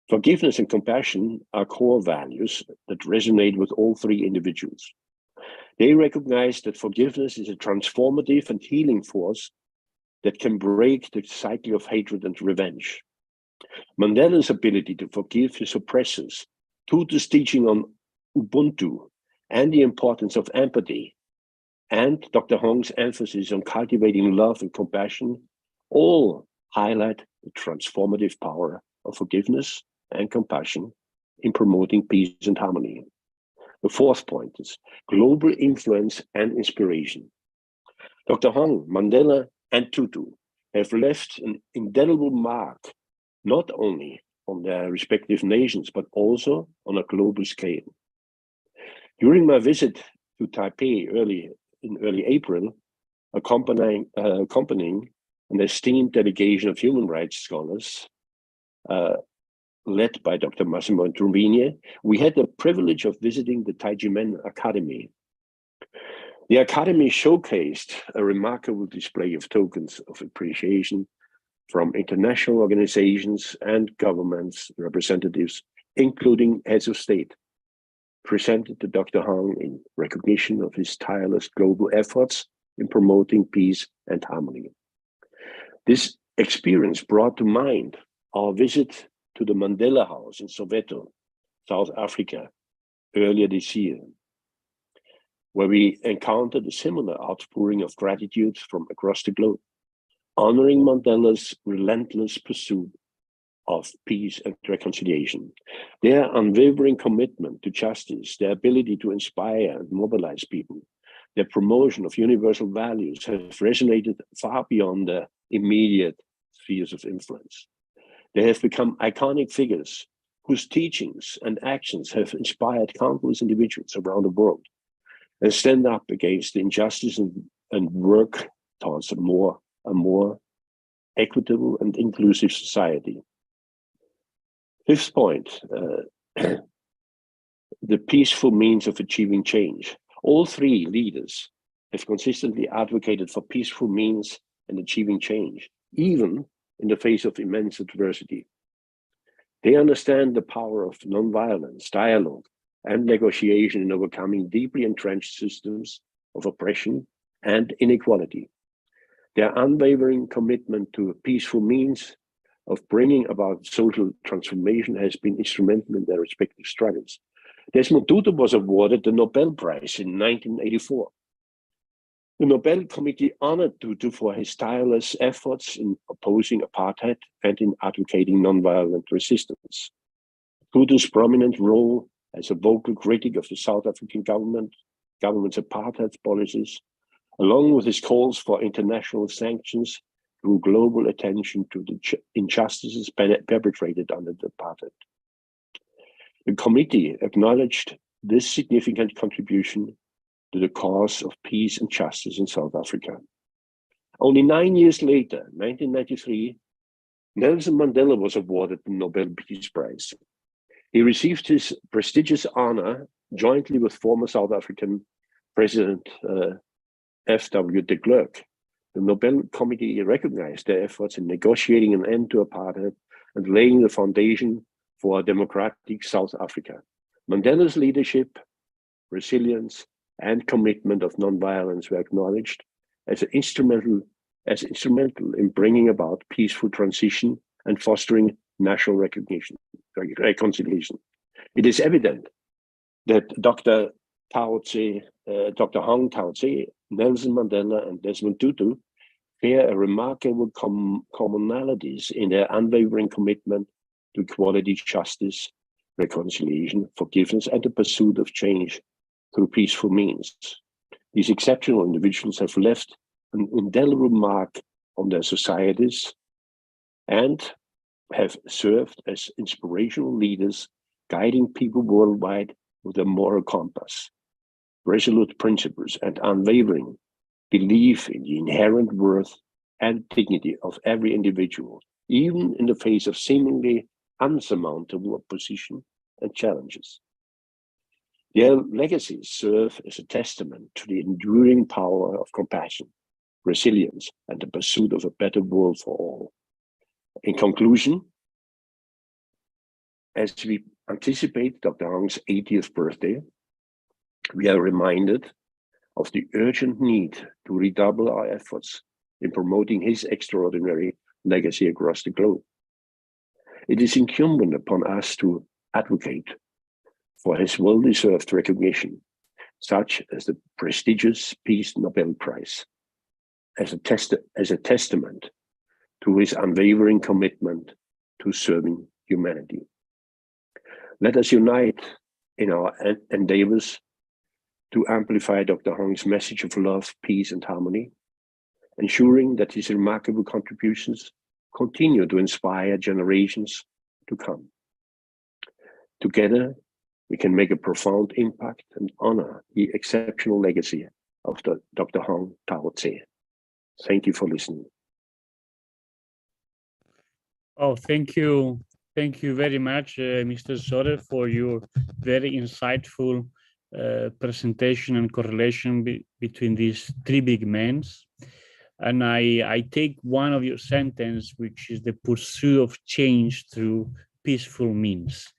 Forgiveness and compassion are core values that resonate with all three individuals. They recognize that forgiveness is a transformative and healing force that can break the cycle of hatred and revenge. Mandela's ability to forgive his oppressors, Tutu's teaching on Ubuntu and the importance of empathy, and Dr. Hong's emphasis on cultivating love and compassion all highlight the transformative power of forgiveness and compassion in promoting peace and harmony. The fourth point is global influence and inspiration. Dr. Hong, Mandela, and Tutu have left an indelible mark, not only on their respective nations, but also on a global scale. During my visit to Taipei in early April, accompanying an esteemed delegation of human rights scholars, led by Dr. Massimo Truvini, we had the privilege of visiting the Taiji Men Academy. The Academy showcased a remarkable display of tokens of appreciation from international organizations and governments representatives, including heads of state, presented to Dr. Hong in recognition of his tireless global efforts in promoting peace and harmony. This experience brought to mind our visit to the Mandela House in Soweto, South Africa, earlier this year, where we encountered a similar outpouring of gratitude from across the globe, honoring Mandela's relentless pursuit of peace and reconciliation. Their unwavering commitment to justice, their ability to inspire and mobilize people, their promotion of universal values have resonated far beyond their immediate spheres of influence. They have become iconic figures whose teachings and actions have inspired countless individuals around the world and stand up against injustice and work towards a more equitable and inclusive society. Fifth point, the peaceful means of achieving change. All three leaders have consistently advocated for peaceful means and achieving change, even in the face of immense adversity. They understand the power of nonviolence, dialogue, and negotiation in overcoming deeply entrenched systems of oppression and inequality. Their unwavering commitment to peaceful means of bringing about social transformation has been instrumental in their respective struggles. Desmond Tutu was awarded the Nobel Prize in 1984. The Nobel Committee honored Tutu for his tireless efforts in opposing apartheid and in advocating nonviolent resistance. Tutu's prominent role as a vocal critic of the South African government's apartheid policies, along with his calls for international sanctions, drew global attention to the injustices perpetrated under the apartheid. The committee acknowledged this significant contribution to the cause of peace and justice in South Africa. Only 9 years later, 1993, Nelson Mandela was awarded the Nobel Peace Prize. He received his prestigious honor jointly with former South African President F.W. de Klerk. The Nobel Committee recognized their efforts in negotiating an end to apartheid and laying the foundation for a democratic South Africa. Mandela's leadership, resilience, and commitment of nonviolence were acknowledged as instrumental in bringing about peaceful transition and fostering national reconciliation. It is evident that Dr. Hong Taozi, Nelson Mandela, and Desmond Tutu share a remarkable commonalities in their unwavering commitment to equality, justice, reconciliation, forgiveness, and the pursuit of change through peaceful means. These exceptional individuals have left an indelible mark on their societies and have served as inspirational leaders, guiding people worldwide with a moral compass, resolute principles, and unwavering belief in the inherent worth and dignity of every individual, even in the face of seemingly unsurmountable opposition and challenges. Their legacies serve as a testament to the enduring power of compassion, resilience, and the pursuit of a better world for all. In conclusion, as we anticipate Dr. Hong's 80th birthday, we are reminded of the urgent need to redouble our efforts in promoting his extraordinary legacy across the globe. It is incumbent upon us to advocate for his well-deserved recognition, such as the prestigious Peace Nobel Prize, as a testament to his unwavering commitment to serving humanity. Let us unite in our endeavors to amplify Dr. Hong's message of love, peace, and harmony, ensuring that his remarkable contributions continue to inspire generations to come. Together, we can make a profound impact and honor the exceptional legacy of Dr. Hong Tao Tse. Thank you for listening. Oh, thank you. Thank you very much, Mr. Soder, for your very insightful presentation and correlation between these three big men. And I take one of your sentence, which is the pursuit of change through peaceful means.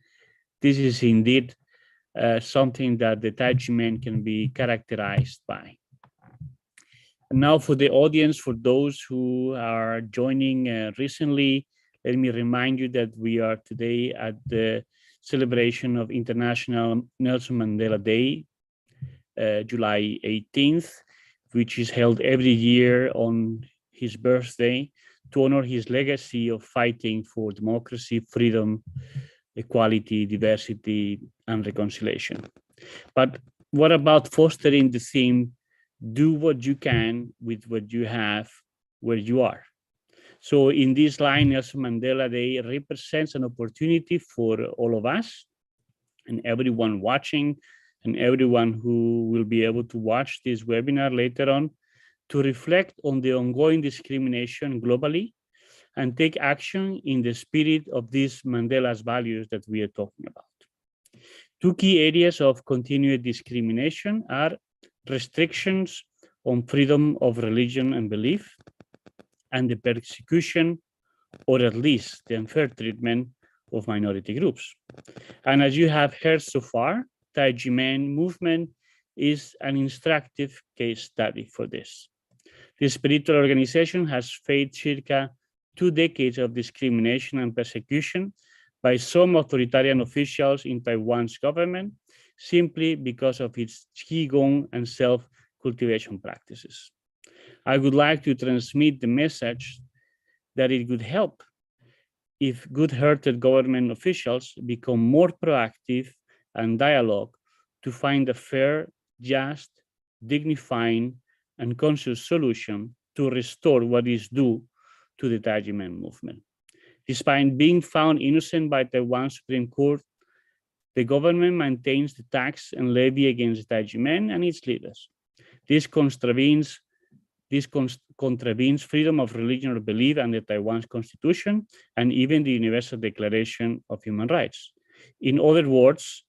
This is indeed something that the Taiji Men can be characterized by. And now for the audience, for those who are joining recently, let me remind you that we are today at the celebration of International Nelson Mandela Day, July 18th, which is held every year on his birthday to honor his legacy of fighting for democracy, freedom, equality, diversity, and reconciliation. But what about fostering the theme, do what you can with what you have where you are? So in this line, Nelson Mandela Day represents an opportunity for all of us and everyone watching and everyone who will be able to watch this webinar later on to reflect on the ongoing discrimination globally and take action in the spirit of these Mandela's values that we are talking about. Two key areas of continued discrimination are restrictions on freedom of religion and belief, and the persecution, or at least the unfair treatment of minority groups. And as you have heard so far, Taiji Men movement is an instructive case study for this. The spiritual organization has faced circa 2 decades of discrimination and persecution by some authoritarian officials in Taiwan's government simply because of its qigong and self-cultivation practices. I would like to transmit the message that it would help if good-hearted government officials become more proactive and dialogue to find a fair, just, dignifying, and conscious solution to restore what is due to the Taiji Men movement. Despite being found innocent by Taiwan Supreme Court, the government maintains the tax and levy against Taiji Men and its leaders. This contravenes freedom of religion or belief under Taiwan's constitution and even the Universal Declaration of Human Rights. In other words,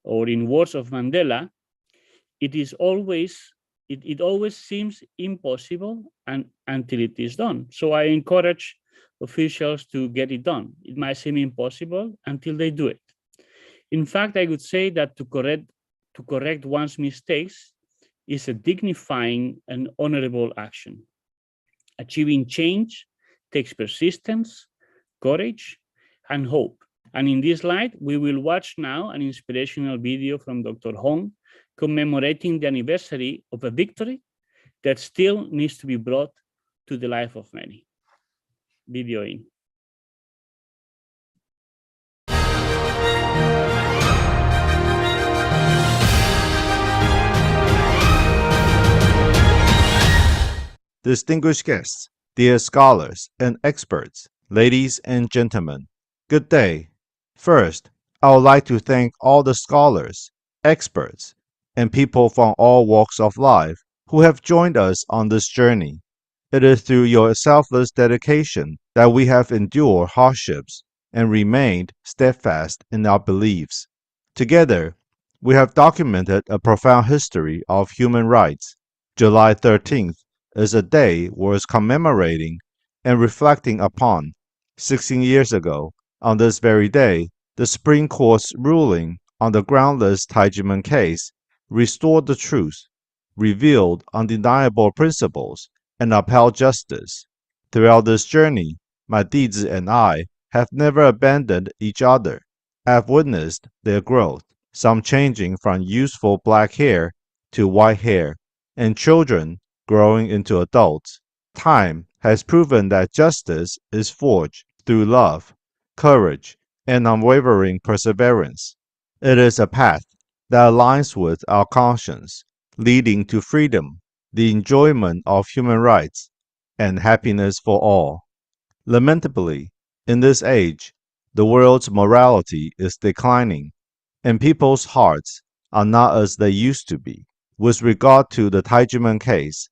or in words of Mandela, it always seems impossible until it is done. So I encourage officials to get it done. It might seem impossible until they do it. In fact, I would say that to correct one's mistakes is a dignifying and honorable action. Achieving change takes persistence, courage, and hope. And in this light, we will watch now an inspirational video from Dr. Hong commemorating the anniversary of a victory that still needs to be brought to the life of many. Video in. Distinguished guests, dear scholars and experts, ladies and gentlemen, good day. First, I would like to thank all the scholars, experts, and people from all walks of life who have joined us on this journey. It is through your selfless dedication that we have endured hardships and remained steadfast in our beliefs. Together, we have documented a profound history of human rights. July 13th is a day worth commemorating and reflecting upon. 16 years ago, on this very day, the Supreme Court's ruling on the groundless Taiji Men case restored the truth, revealed undeniable principles, and upheld justice. Throughout this journey, my Dizi and I have never abandoned each other. I have witnessed their growth, some changing from youthful black hair to white hair, and children growing into adults. Time has proven that justice is forged through love, courage, and unwavering perseverance. It is a path that aligns with our conscience, leading to freedom, the enjoyment of human rights, and happiness for all. Lamentably, in this age, the world's morality is declining, and people's hearts are not as they used to be. With regard to the Taiji Men case,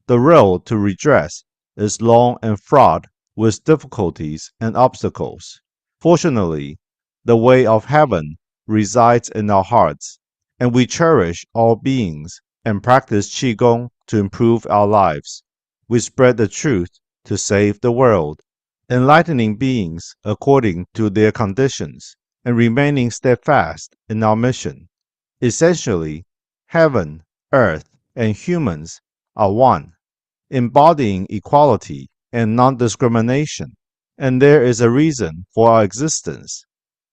the road to redress is long and fraught with difficulties and obstacles. Fortunately, the way of heaven resides in our hearts, and we cherish all beings and practice Qigong to improve our lives. We spread the truth to save the world, enlightening beings according to their conditions and remaining steadfast in our mission. Essentially, heaven, earth, and humans are one, embodying equality and non-discrimination. And there is a reason for our existence.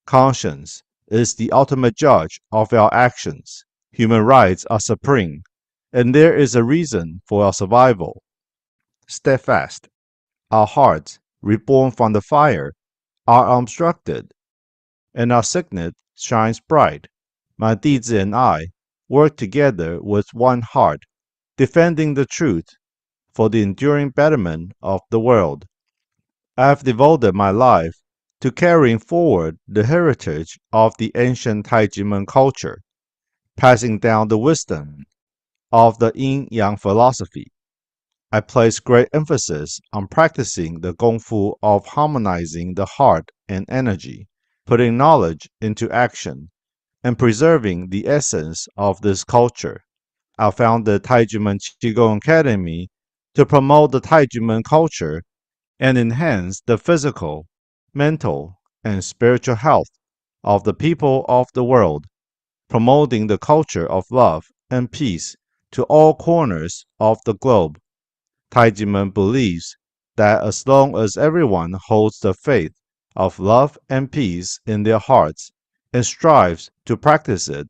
Conscience is the ultimate judge of our actions. Human rights are supreme, and there is a reason for our survival. Steadfast, our hearts, reborn from the fire, are unobstructed, and our signet shines bright. My Dizi and I work together with one heart, defending the truth for the enduring betterment of the world. I have devoted my life to carrying forward the heritage of the ancient Taiji Men culture, passing down the wisdom of the yin-yang philosophy. I place great emphasis on practicing the Gongfu of harmonizing the heart and energy, putting knowledge into action, and preserving the essence of this culture. I founded Taiji Men Qigong Academy to promote the Taiji Men culture and enhance the physical, mental, and spiritual health of the people of the world, promoting the culture of love and peace to all corners of the globe. Taiji Men believes that as long as everyone holds the faith of love and peace in their hearts and strives to practice it,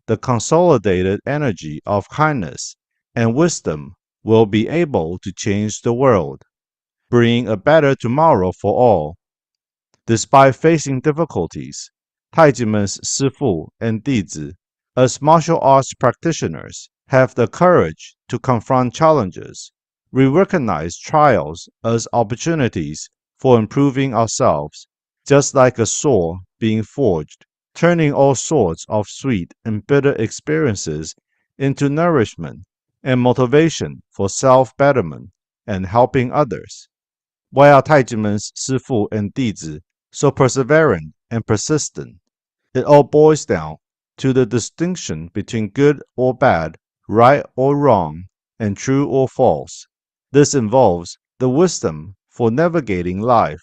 the consolidated energy of kindness and wisdom will be able to change the world, bring a better tomorrow for all. Despite facing difficulties, Taiji Men's Sifu and Dizi, as martial arts practitioners, have the courage to confront challenges. We recognize trials as opportunities for improving ourselves, just like a sword being forged, turning all sorts of sweet and bitter experiences into nourishment and motivation for self-betterment and helping others. Why are Taiji Men's Sifu and Dizi so perseverant and persistent? It all boils down to the distinction between good or bad, right or wrong, and true or false. This involves the wisdom for navigating life,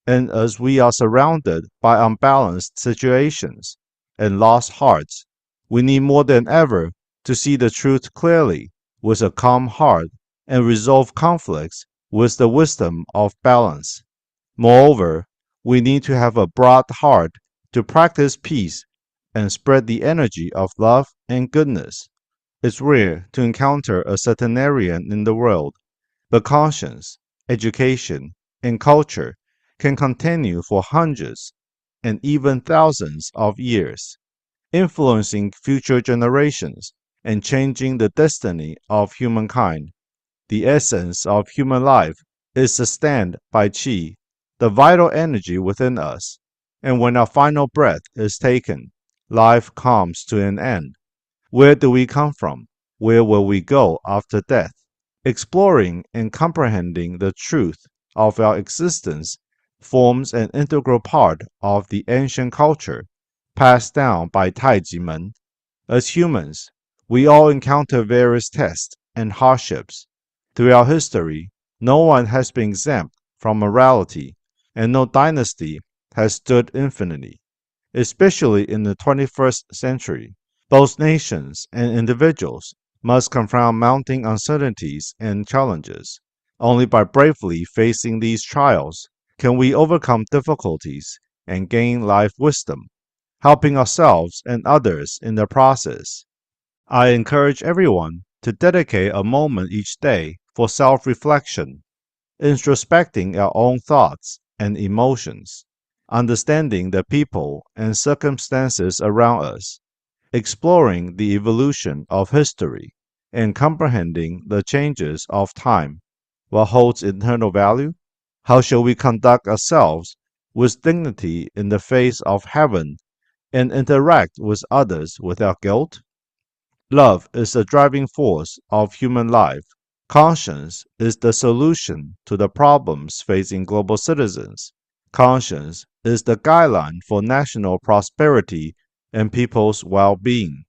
and as we are surrounded by unbalanced situations and lost hearts, we need more than ever to see the truth clearly with a calm heart and resolve conflicts with the wisdom of balance. Moreover, we need to have a broad heart to practice peace and spread the energy of love and goodness. It's rare to encounter a centenarian in the world, but conscience, education, and culture can continue for hundreds and even thousands of years, influencing future generations and changing the destiny of humankind. The essence of human life is sustained by qi, the vital energy within us, and when our final breath is taken, life comes to an end. Where do we come from? Where will we go after death? Exploring and comprehending the truth of our existence forms an integral part of the ancient culture passed down by Taiji Men. As humans, we all encounter various tests and hardships. Throughout history, no one has been exempt from morality, and no dynasty has stood infinitely. Especially in the 21st century, both nations and individuals must confront mounting uncertainties and challenges. Only by bravely facing these trials can we overcome difficulties and gain life wisdom, helping ourselves and others in the process. I encourage everyone to dedicate a moment each day for self-reflection. introspecting our own thoughts and emotions, understanding the people and circumstances around us, exploring the evolution of history, and comprehending the changes of time. What holds eternal value? How shall we conduct ourselves with dignity in the face of heaven and interact with others without guilt? Love is the driving force of human life. Conscience is the solution to the problems facing global citizens. Conscience is the guideline for national prosperity and people's well-being.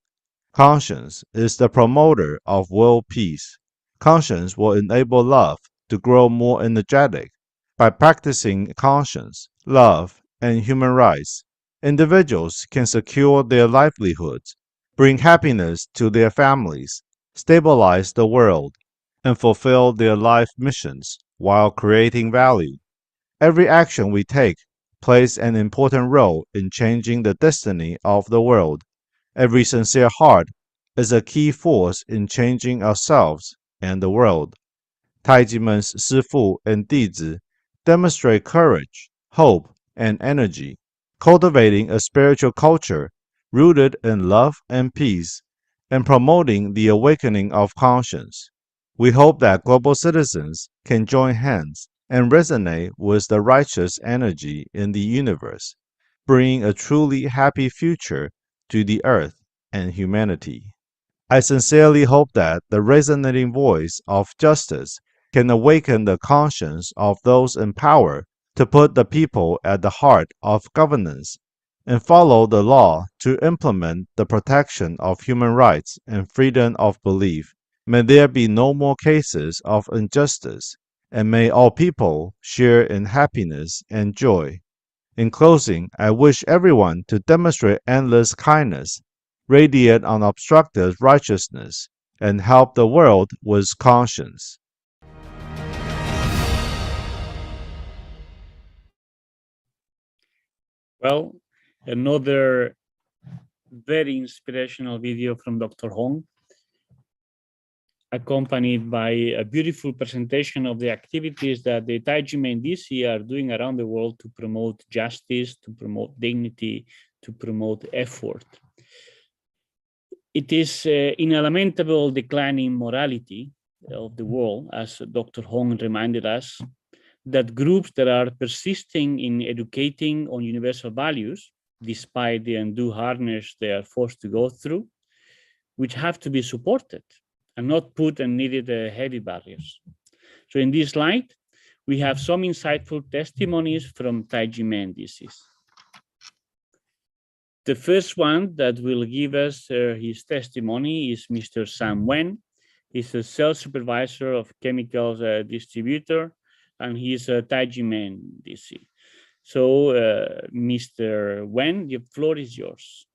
Conscience is the promoter of world peace. Conscience will enable love to grow more energetic. By practicing conscience, love, and human rights, individuals can secure their livelihoods, bring happiness to their families, stabilize the world, and fulfill their life missions while creating value. Every action we take plays an important role in changing the destiny of the world. Every sincere heart is a key force in changing ourselves and the world. Taiji Men's 师父 and 弟子 demonstrate courage, hope, and energy, cultivating a spiritual culture rooted in love and peace, and promoting the awakening of conscience. We hope that global citizens can join hands and resonate with the righteous energy in the universe, bringing a truly happy future to the earth and humanity. I sincerely hope that the resonating voice of justice can awaken the conscience of those in power to put the people at the heart of governance and follow the law to implement the protection of human rights and freedom of belief. May there be no more cases of injustice, and may all people share in happiness and joy. In closing, I wish everyone to demonstrate endless kindness, radiate unobstructed righteousness, and help the world with conscience. Well, another very inspirational video from Dr. Hong, accompanied by a beautiful presentation of the activities that the Taiji Men DC are doing around the world to promote justice, to promote dignity, to promote effort. It is in a lamentable declining morality of the world, as Dr. Hong reminded us, that groups that are persisting in educating on universal values, despite the undue harness they are forced to go through, which have to be supported and not put and needed heavy barriers. So in this light, we have some insightful testimonies from Taiji Men DCs. The first one that will give us his testimony is Mr. Sam Wen. He's a sales supervisor of chemicals distributor, and he's a Taiji Men DC. So, Mr. Wen, the floor is yours.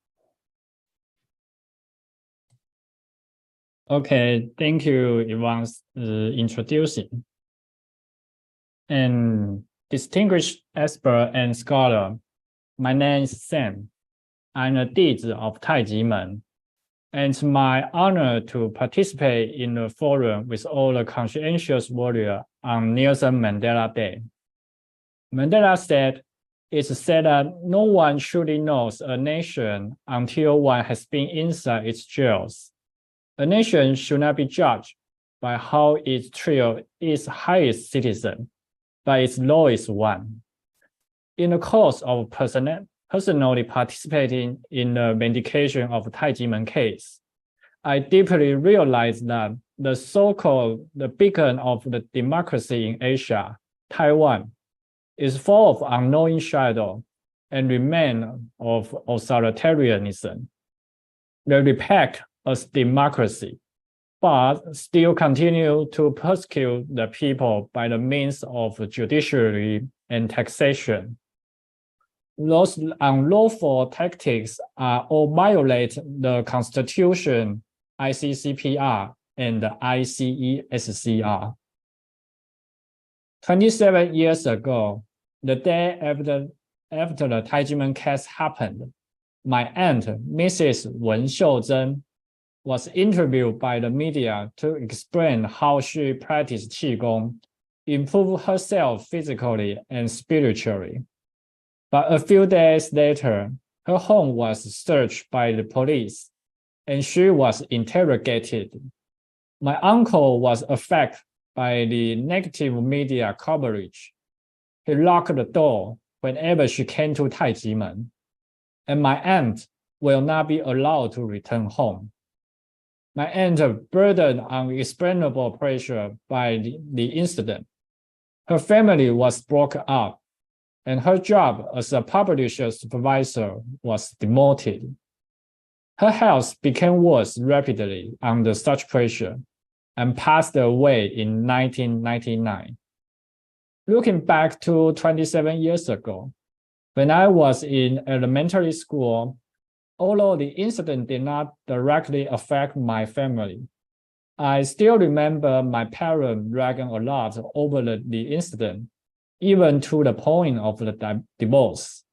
Okay, thank you, Ivan's introducing. And distinguished expert and scholar, my name is Sam. I'm a Dizi of Taiji Men, and it's my honor to participate in the forum with all the conscientious warriors on Nelson Mandela Day. Mandela said, "It's said that no one truly knows a nation until one has been inside its jails. A nation should not be judged by how it treats its highest citizen, but its lowest one." In the course of personally participating in the vindication of Taiji Men case, I deeply realized that the so-called the beacon of the democracy in Asia, Taiwan, is full of unknowing shadow and remain of authoritarianism. They respect as democracy, but still continue to persecute the people by the means of judiciary and taxation. Those unlawful tactics all violate the Constitution, ICCPR, and the ICESCR. 27 years ago, the day after the Taiji Men case happened, my aunt, Mrs. Wen Xiuzhen, was interviewed by the media to explain how she practiced Qigong improve herself physically and spiritually. But a few days later, her home was searched by the police and she was interrogated. My uncle was affected by the negative media coverage. He locked the door whenever she came to Taiji Men, and my aunt will not be allowed to return home. My aunt, burdened unexplainable pressure by the incident, her family was broken up, and her job as a publisher supervisor was demoted. Her health became worse rapidly under such pressure and passed away in 1999. Looking back to 27 years ago, when I was in elementary school, although the incident did not directly affect my family, I still remember my parents bragging a lot over the incident, even to the point of the divorce.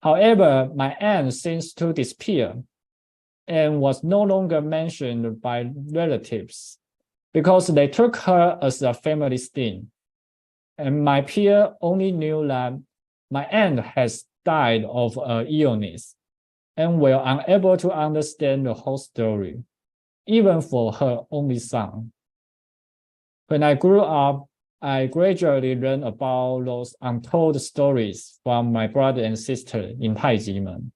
However, my aunt seems to disappear and was no longer mentioned by relatives because they took her as a family stain. And my peer only knew that my aunt has died of an illness and were unable to understand the whole story, even for her only son. When I grew up, I gradually learned about those untold stories from my brother and sister in Taiji Men.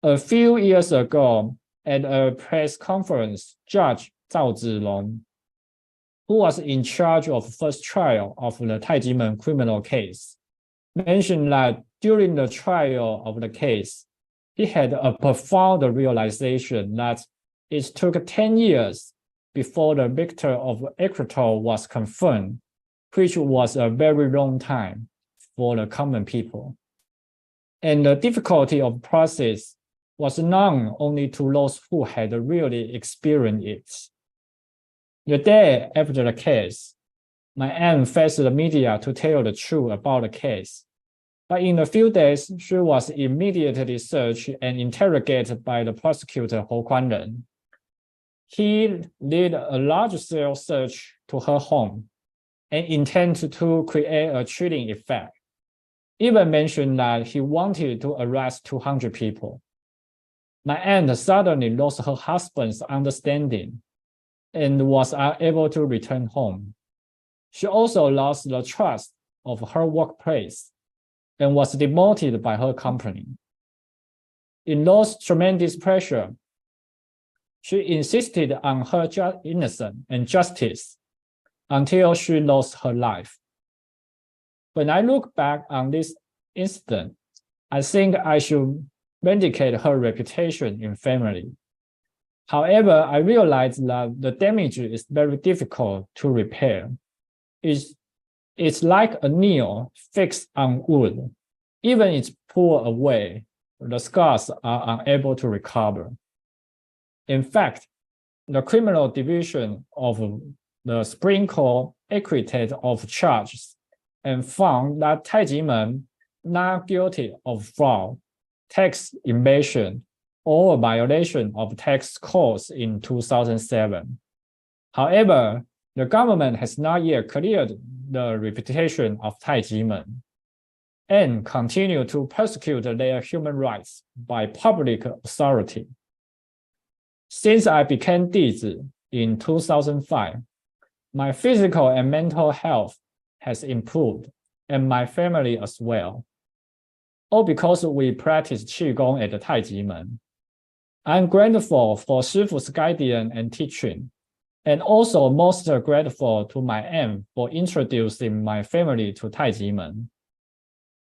A few years ago, at a press conference, Judge Zhao Zilong, who was in charge of first trial of the Taiji Men criminal case, mentioned that during the trial of the case, he had a profound realization that it took 10 years before the victor of acquittal was confirmed, which was a very long time for the common people. And the difficulty of process was known only to those who had really experienced it. The day after the case, my aunt faced the media to tell the truth about the case. But in a few days, she was immediately searched and interrogated by the prosecutor Hou Kuanren. He did a large-scale search to her home and intended to create a chilling effect. Even mentioned that he wanted to arrest 200 people. My aunt suddenly lost her husband's understanding and was unable to return home. She also lost the trust of her workplace and was demoted by her company. In those tremendous pressure, she insisted on her innocence and justice until she lost her life. When I look back on this incident, I think I should vindicate her reputation in family. However, I realize that the damage is very difficult to repair. It's like a nail fixed on wood. Even it's pulled away, the scars are unable to recover. In fact, the criminal division of the Supreme Court acquitted of charges and found that Taiji Men not guilty of fraud, tax evasion, or violation of tax codes in 2007. However, the government has not yet cleared the reputation of Taiji Men and continue to persecute their human rights by public authority. Since I became Dizi in 2005, my physical and mental health has improved, and my family as well. All because we practice Qigong at the Taiji Men. I'm grateful for Shifu's guidance and teaching, and also most grateful to my aunt for introducing my family to Taiji Men.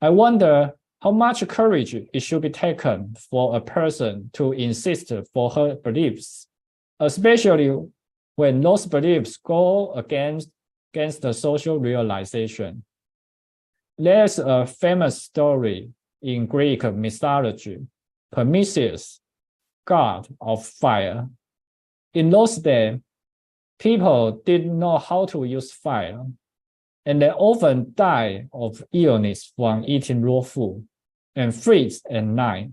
I wonder how much courage it should be taken for a person to insist for her beliefs, especially when those beliefs go against the social realization. There's a famous story in Greek mythology, Prometheus, god of fire. In those days, people didn't know how to use fire, and they often died of illness from eating raw food and freeze at night.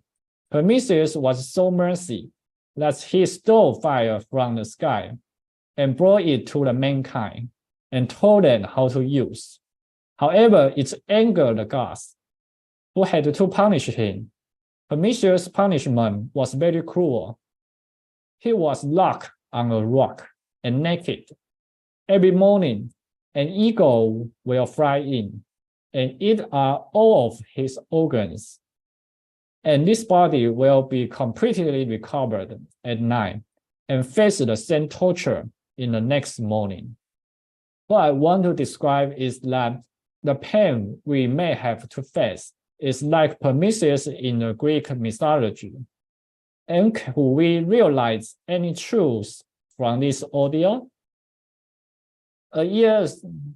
Prometheus was so mercy that he stole fire from the sky and brought it to the mankind. and told them how to use. However, it angered the gods, who had to punish him. Prometheus' punishment was very cruel. He was locked on a rock and naked. Every morning, an eagle will fly in and eat all of his organs. And this body will be completely recovered at night and face the same torture in the next morning. What I want to describe is that the pain we may have to face is like Prometheus in the Greek mythology. And can we realize any truths from this ordeal? A year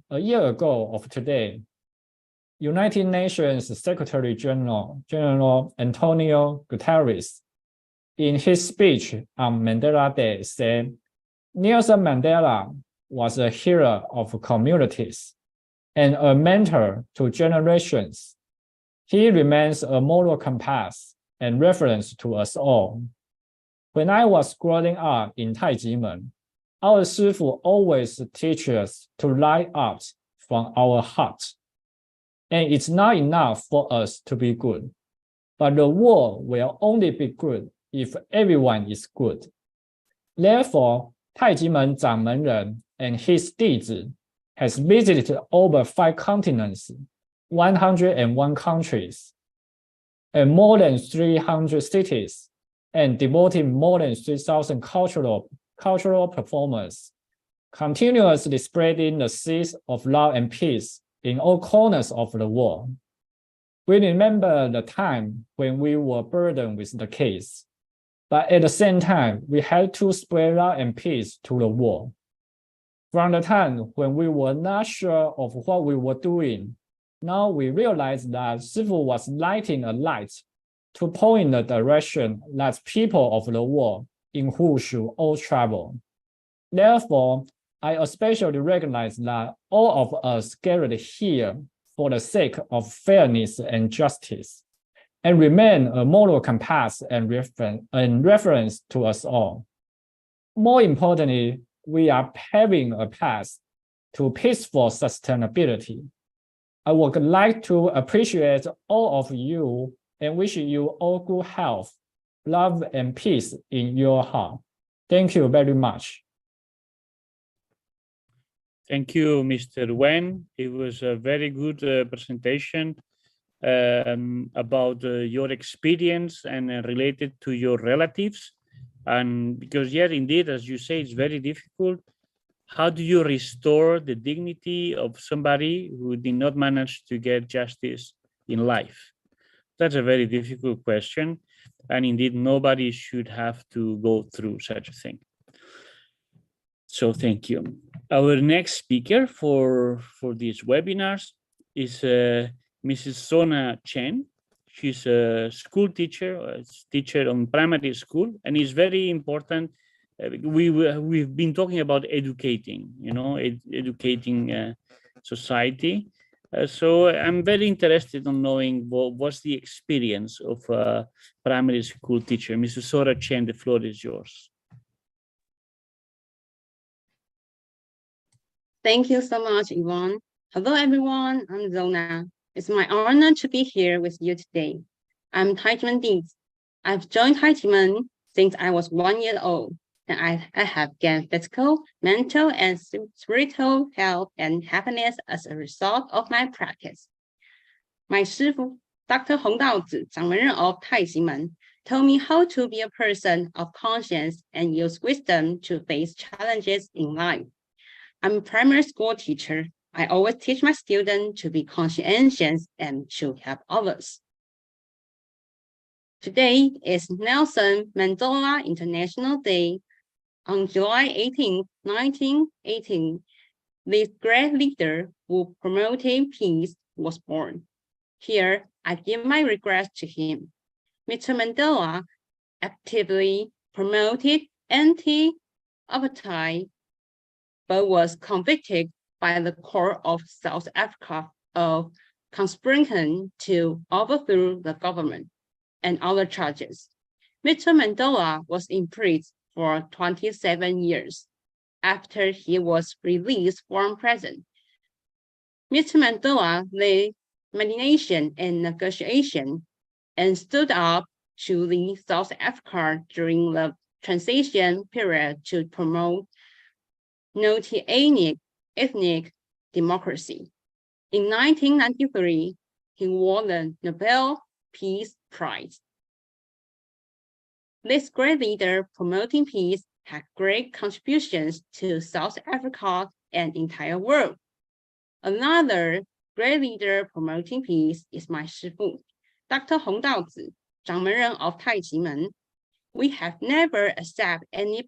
ago of today, United Nations Secretary General Antonio Guterres, in his speech on Mandela Day, said, Nelson Mandela was a hero of communities and a mentor to generations. He remains a moral compass and reference to us all. When I was growing up in Taiji Men, our Shifu always teaches us to light up from our heart. And it's not enough for us to be good, but the world will only be good if everyone is good. Therefore, Taiji Men Zangmenren and his弟子 has visited over 5 continents, 101 countries, and more than 300 cities, and devoted more than 3,000 cultural performers, continuously spreading the seeds of love and peace in all corners of the world. We remember the time when we were burdened with the case, but at the same time, we had to spread love and peace to the world. From the time when we were not sure of what we were doing, now we realize that Shifu was lighting a light to point in the direction that people of the world in who should all travel. Therefore, I especially recognize that all of us gathered here for the sake of fairness and justice, and remain a moral compass and reference to us all. More importantly, we are paving a path to peaceful sustainability. I would like to appreciate all of you and wish you all good health, love, and peace in your heart. Thank you very much. Thank you, Mr. Wen. It was a very good presentation about your experience and related to your relatives. And because, yes, indeed, as you say, it's very difficult. How do you restore the dignity of somebody who did not manage to get justice in life? That's a very difficult question. And indeed, nobody should have to go through such a thing. So thank you. Our next speaker for these webinars is Mrs. Sona Chen. She's a school teacher, on primary school, and it's very important. We've been talking about educating, educating society. So I'm very interested in knowing what's the experience of a primary school teacher. Mrs. Sora Chen, the floor is yours. Thank you so much, Yvonne. Hello, everyone. I'm Zona. It's my honor to be here with you today. I'm Taiji Men Case. I've joined Taiji Men since I was 1 year old, and I have gained physical, mental, and spiritual health and happiness as a result of my practice. My Shifu, Dr. Hong Daozi, Zangmenren of Taiji Men, told me how to be a person of conscience and use wisdom to face challenges in life. I'm a primary school teacher. I always teach my students to be conscientious and to help others. Today is Nelson Mandela International Day. On July 18, 1918, this great leader who promoted peace was born. Here, I give my regrets to him. Mr. Mandela actively promoted anti-apartheid, but was convicted by the Court of South Africa of conspiring to overthrow the government and other charges. Mr. Mandela was imprisoned for 27 years. after he was released from prison. Mr. Mandela led mediation and negotiation and stood up to lead South Africa during the transition period to promote multi-ethnic democracy. In 1993, he won the Nobel Peace Prize. This great leader promoting peace had great contributions to South Africa and the entire world. Another great leader promoting peace is my 师父, Dr. Hong Daozi, 掌门人 of Taiji Men. We have never accepted any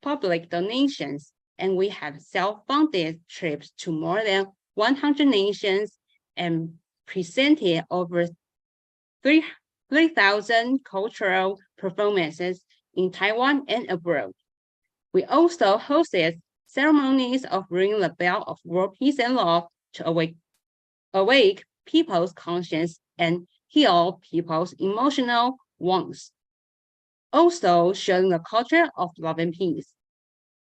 public donations, and we have self-funded trips to more than 100 nations and presented over 3,000 cultural performances in Taiwan and abroad. We also hosted ceremonies of ringing the bell of world peace and love to awake people's conscience and heal people's emotional wounds. Also showing the culture of love and peace.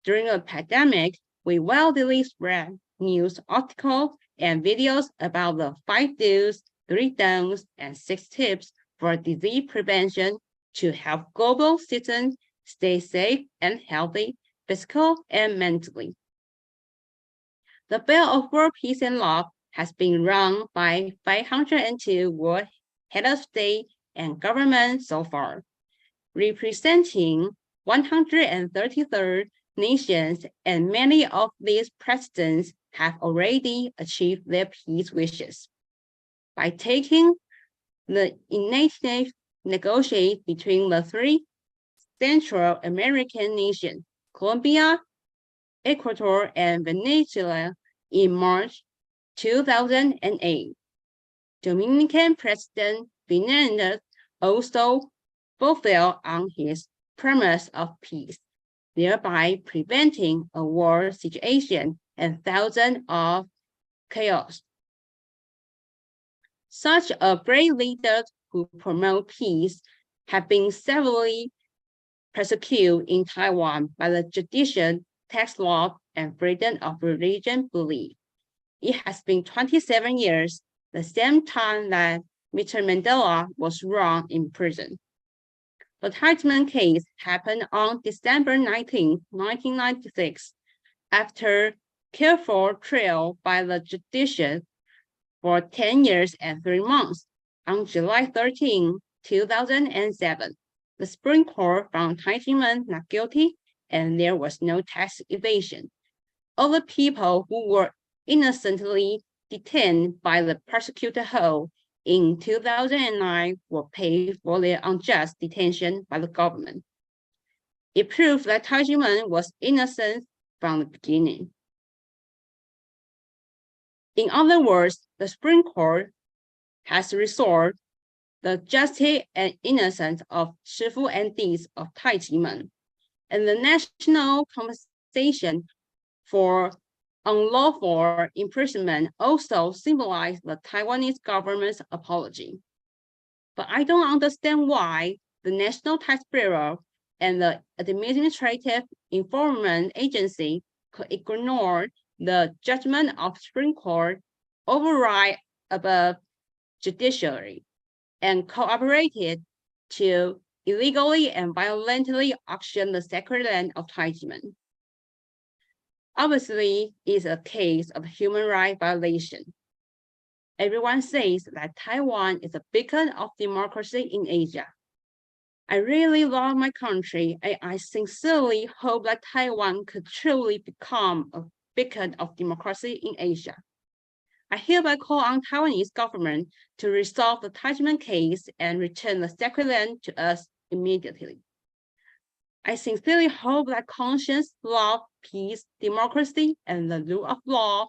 During the pandemic, we widely spread news articles and videos about the 5 do's, 3 don'ts, and 6 tips for disease prevention to help global citizens stay safe and healthy, physically and mentally. The Bell of World Peace and Love has been run by 502 world heads of state and government so far, representing 133 nations, and many of these presidents have already achieved their peace wishes. By taking the initiative negotiate between the 3 Central American nations, Colombia, Ecuador, and Venezuela in March 2008. Dominican President Fernandez also fulfilled on his promise of peace, thereby preventing a war situation and thousands of chaos. Such a great leader who promote peace have been severely persecuted in Taiwan by the tradition, tax law, and freedom of religion belief. It has been 27 years, the same time that Mr. Mandela was thrown in prison. The Taiji Men case happened on December 19, 1996, after careful trial by the judiciary for 10 years and 3 months. On July 13, 2007, the Supreme Court found Taiji Men not guilty, and there was no tax evasion. All the people who were innocently detained by the prosecutor Ho in 2009 were paid for their unjust detention by the government. It proved that Taiji Men was innocent from the beginning. In other words, the Supreme Court has restored the justice and innocence of Shifu and deeds of Taiji Men, and the national compensation for unlawful imprisonment also symbolized the Taiwanese government's apology. But I don't understand why the National Tax Bureau and the Administrative Enforcement Agency could ignore the judgment of Supreme Court, override above judiciary, and cooperated to illegally and violently auction the sacred land of Taiji Men. Obviously, it's a case of human rights violation. Everyone says that Taiwan is a beacon of democracy in Asia. I really love my country, and I sincerely hope that Taiwan could truly become a beacon of democracy in Asia. I hereby call on Taiwanese government to resolve the Taiji Men case and return the sacred land to us immediately. I sincerely hope that conscience, love, peace, democracy, and the rule of law,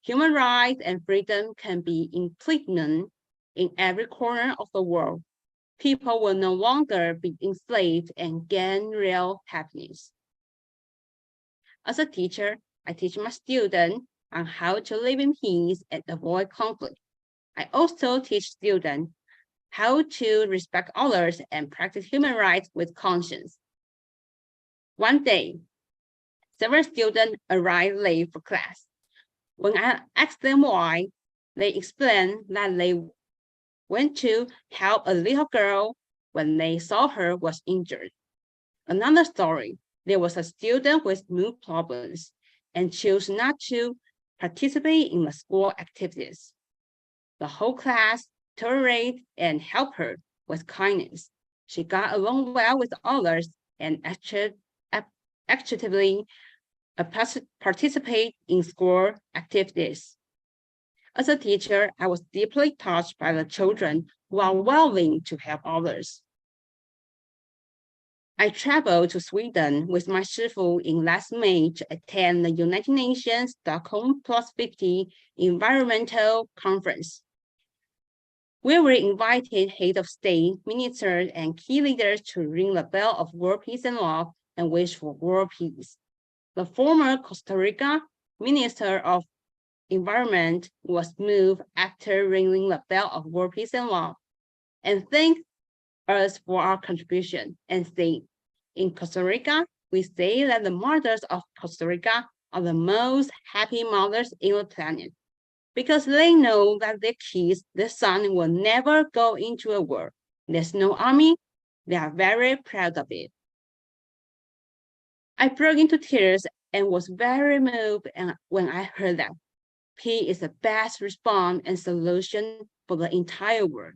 human rights, and freedom can be implemented in every corner of the world. People will no longer be enslaved and gain real happiness. As a teacher, I teach my students on how to live in peace and avoid conflict. I also teach students how to respect others and practice human rights with conscience. One day, several students arrived late for class. When I asked them why, they explained that they went to help a little girl when they saw her was injured. Another story, there was a student with mood problems and chose not to participate in the school activities. The whole class tolerated and helped her with kindness. She got along well with others and actively participate in school activities. As a teacher, I was deeply touched by the children who are willing to help others. I traveled to Sweden with my shifu in last May to attend the United Nations Stockholm Plus 50 Environmental Conference. We were invited head of state, ministers, and key leaders to ring the bell of world peace and love and wish for world peace. The former Costa Rica Minister of Environment was moved after ringing the bell of world peace and love and thanked us for our contribution and said, in Costa Rica, we say that the mothers of Costa Rica are the most happy mothers in the planet because they know that their kids, their son, will never go into a war. There's no army. They are very proud of it. I broke into tears and was very moved when I heard that peace is the best response and solution for the entire world.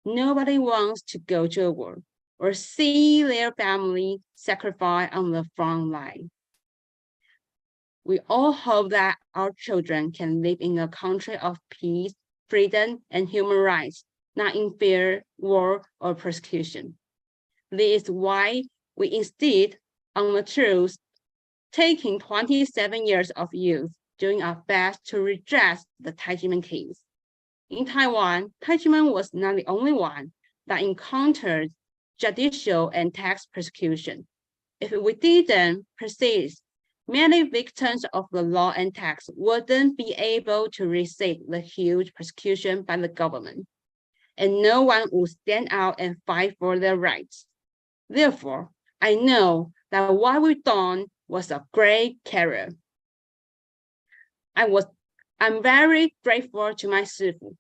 Nobody wants to go to a war or see their family sacrifice on the front line. We all hope that our children can live in a country of peace, freedom, and human rights, not in fear, war, or persecution. This is why we insist on the truth, taking 27 years of youth, doing our best to redress the Taiji Men case. In Taiwan, Taiji Men was not the only one that encountered judicial and tax persecution. If we didn't persist, many victims of the law and tax wouldn't be able to receive the huge persecution by the government, and no one would stand out and fight for their rights. Therefore, I know that what we've done was a great career. I'm very grateful to my shifu,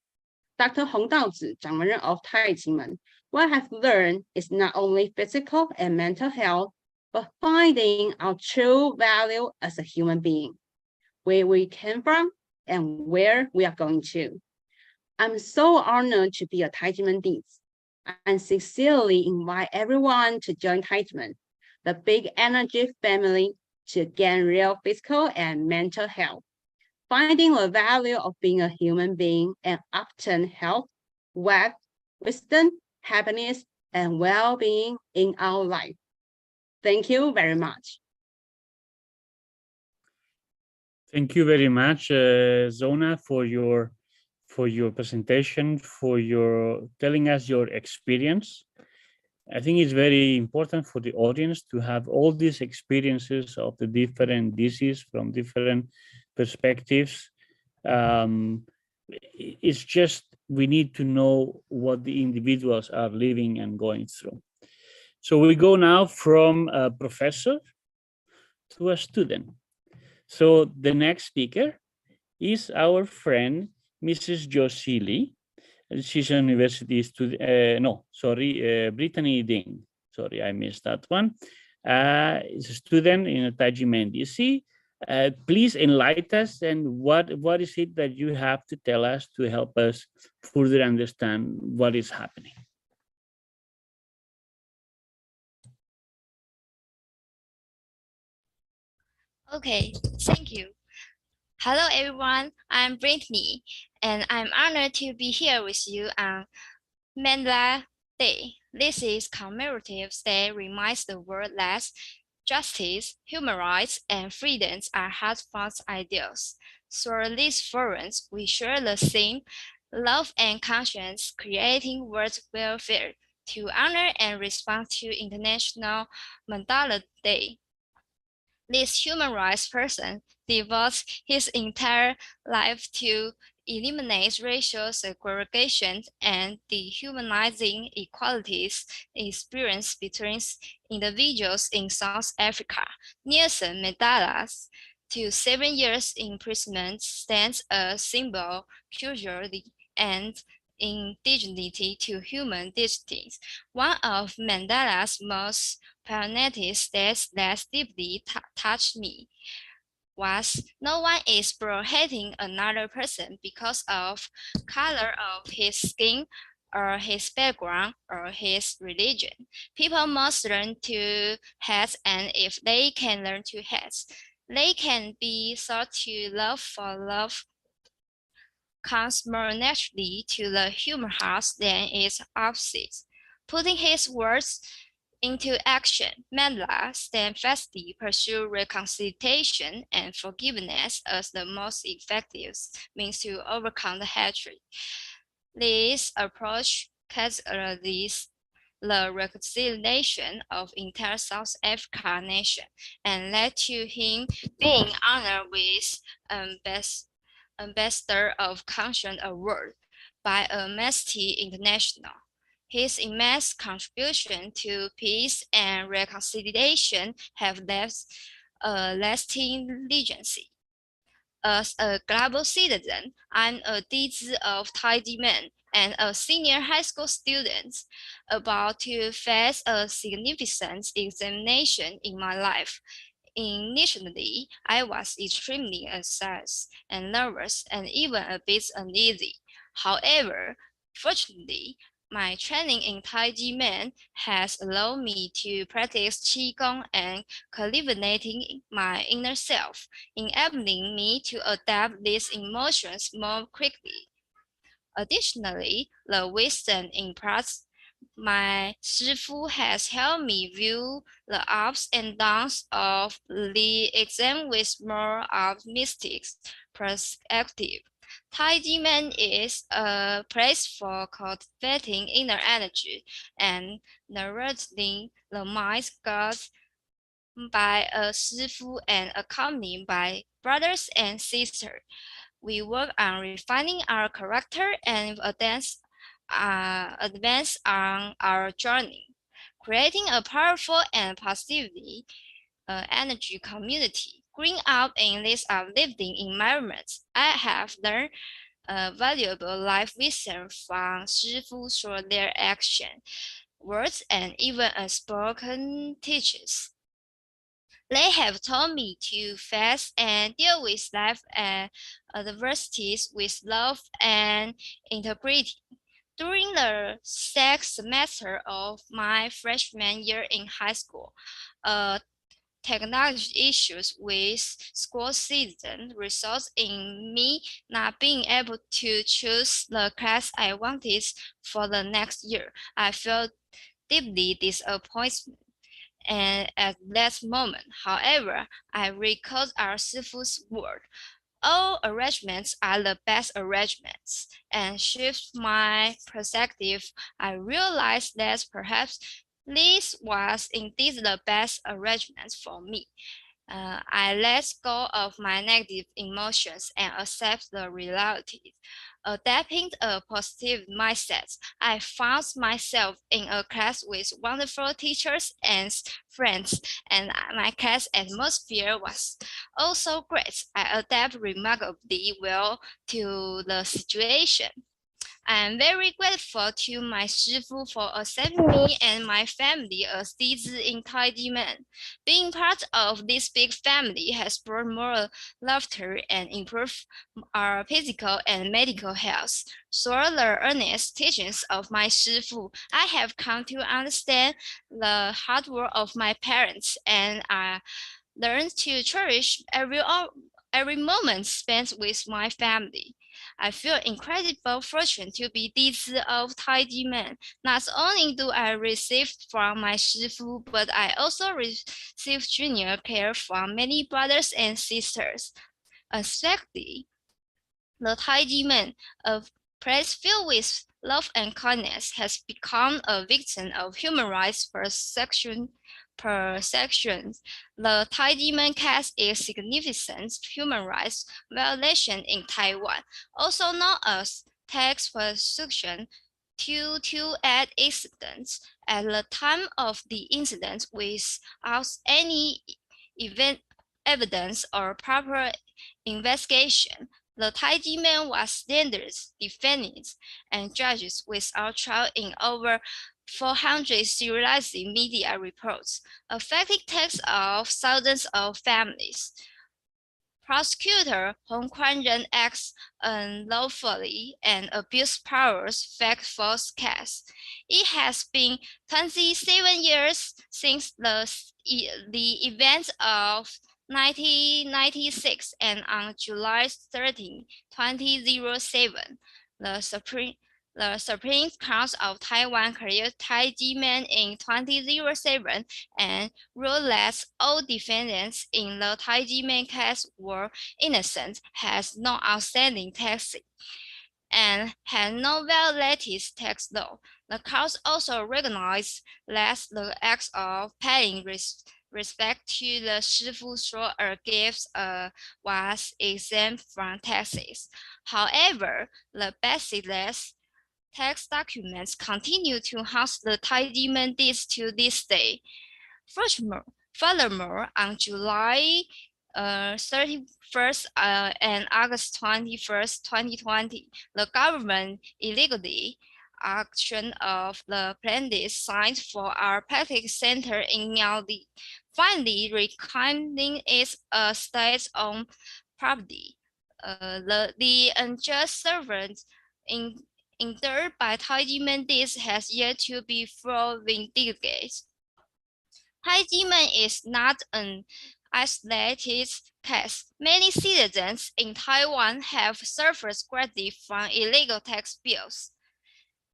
Dr. Hong Daozi, Zhangmenren of Taiji Men. What I've learned is not only physical and mental health, but finding our true value as a human being, where we came from and where we are going to. I'm so honored to be a Taiji Men Deeds and sincerely invite everyone to join Taiji Men, the big energy family, to gain real physical and mental health, finding the value of being a human being and obtain health, wealth, wisdom, happiness, and well-being in our life. Thank you very much. Thank you very much, Zona, for your presentation, for your telling us your experience. I think it's very important for the audience to have all these experiences of the different diseases from different perspectives. It's just we need to know what the individuals are living and going through. So we go now from a professor to a student. So the next speaker is our friend, Mrs. Josie Lee. She's an university student, Brittany Ding. Sorry, I missed that one. Is a student in Taiji Men DC. Please enlighten us, and what is it that you have to tell us to help us further understand what is happening? Okay, thank you. Hello everyone, I'm Brittany, and I'm honored to be here with you on Mandela Day. This is commemorative day reminds the world that justice, human rights, and freedoms are hard-fought ideals. Through these forums, we share the same love and conscience, creating world welfare to honor and respond to International Mandela Day. This human rights person devotes his entire life to eliminates racial segregation and dehumanizing inequalities experienced between individuals in South Africa. Nelson Mandela's to 7 years imprisonment stands a symbol, culturally and indigeneity to human dignity. One of Mandela's most pioneering states that deeply touched me was no one is hating another person because of color of his skin or his background or his religion. People must learn to hate, and if they can learn to hate, they can be taught to love, for love comes more naturally to the human heart than its opposite. Putting his words into action, Mandela steadfastly pursued reconciliation and forgiveness as the most effective means to overcome the hatred. This approach catalyzed the reconciliation of entire South Africa nation and led to him being honored with Ambassador of Conscience Award by Amnesty International. His immense contribution to peace and reconciliation have left a lasting legacy. As a global citizen, I'm a Dizi of Taiji Men and a senior high school student about to face a significant examination in my life. Initially, I was extremely anxious and nervous and even a bit uneasy. However, fortunately, my training in Taiji Men has allowed me to practice Qigong and cultivating my inner self, enabling me to adapt these emotions more quickly. Additionally, the wisdom imparted my Shifu has helped me view the ups and downs of the exam with more optimistic perspective. Taiji Men is a place for cultivating inner energy and nurturing the mind's gods by a Shifu and accompanied by brothers and sisters. We work on refining our character and advance on our journey, creating a powerful and positively energy community. Growing up in this uplifting environment, I have learned valuable life wisdom from Shifu through their action, words, and even unspoken teachings. They have taught me to face and deal with life adversities with love and integrity. During the sixth semester of my freshman year in high school, technology issues with school season resulted in me not being able to choose the class I wanted for the next year. I felt deeply disappointed. And at that moment, however, I recalled our Sifu's word. All arrangements are the best arrangements, and shift my perspective. I realized that perhaps this was indeed the best arrangement for me. I let go of my negative emotions and accept the reality. Adapting a positive mindset, I found myself in a class with wonderful teachers and friends, and my class atmosphere was also great. I adapted remarkably well to the situation. I'm very grateful to my Shifu for accepting me and my family as Dizi in Taiji Men. Being part of this big family has brought more laughter and improved our physical and medical health. Through the earnest teachings of my Shifu, I have come to understand the hard work of my parents, and I learned to cherish every moment spent with my family. I feel incredible fortune to be Dizi of Taiji Men. Not only do I receive from my Shifu, but I also receive junior care from many brothers and sisters. Especially the Taiji Men, a place filled with love and kindness has become a victim of human rights persecutions. The Taiji Men Case is a significant human rights violation in Taiwan, also known as tax persecution, due to an incident at the time of the incident without any evidence or proper investigation. The Taiji men was standard defended and judged without trial in over 400 serialized media reports, affecting tens of thousands of families. Prosecutor Hong Kwan-ren acts unlawfully and abused powers fact false case. It has been 27 years since the events of 1996, and on July 13, 2007, the Supreme Council of Taiwan cleared Taiji Men in 2007 and ruled that all defendants in the Taiji Men case were innocent, has no outstanding taxes, and had no violated tax law. The court also recognized that the acts of paying respect to the Shifu Shuo or gifts was exempt from taxes. However, the baseless tax documents continue to house the Taiji Men deeds to this day. Furthermore, on July 31st and August 21st, 2020, the government illegally auction of the plaintiff's site for our practice center in Miaoli, finally reclaiming its state-owned property. The unjust servant endured by Taiji Men deeds has yet to be fully vindicated. Taiji Men is not an isolated case. Many citizens in Taiwan have suffered greatly from illegal tax bills.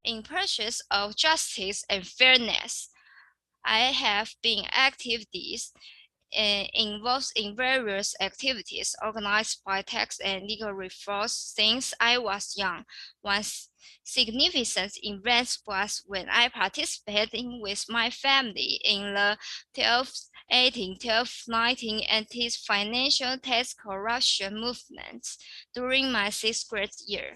In pursuit of justice and fairness, I have been activities involved in various activities organized by tax and legal reforms since I was young. One significant event was when I participated with my family in the 1218, 1219 anti-financial tax corruption movement during my 6th grade year.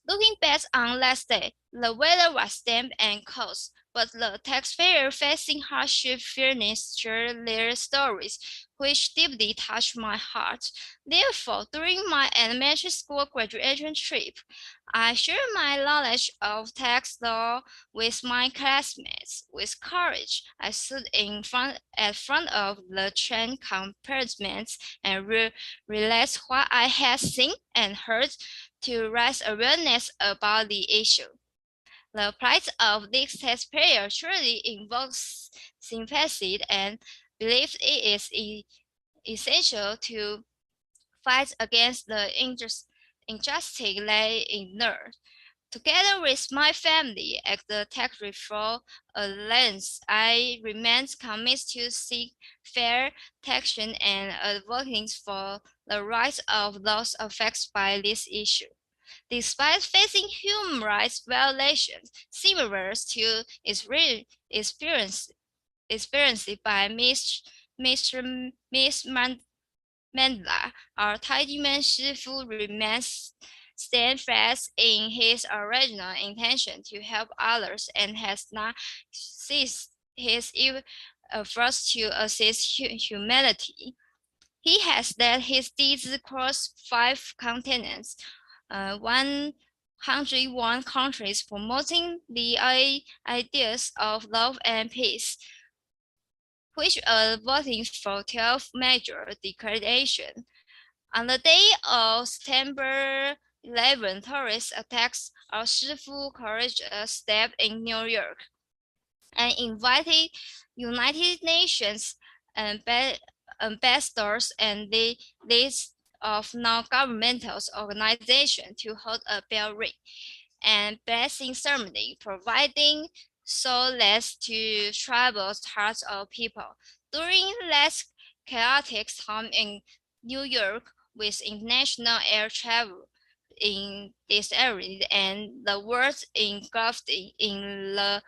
Looking back on last day, the weather was damp and cold, but the taxpayers facing hardship fairness shared their stories, which deeply touched my heart. Therefore, during my elementary school graduation trip, I shared my knowledge of tax law with my classmates. With courage, I stood at front of the train compartments and realized what I had seen and heard to raise awareness about the issue. The plight of this taxpayer surely invokes sympathy, and believe it is essential to fight against the injustice they endure. Together with my family at the Tax Reform Alliance, I remain committed to seek fair taxation and advocating for the rights of those affected by this issue. Despite facing human rights violations similar to experienced by Miss Mandela, our Taiji Men Shifu remains steadfast in his original intention to help others and has not ceased his efforts to assist humanity. He has led his deeds across 5 continents, 101 countries, promoting the ideas of love and peace, which are voting for 12 major declarations. On the day of September 11, terrorist attacks our Shifu courageous step in New York and invited United Nations ambassadors and the list of non-governmental organizations to hold a bell ring and blessing ceremony, providing solace to troubled hearts of people. During less chaotic time in New York with international air travel, in this area, and the world engulfed in the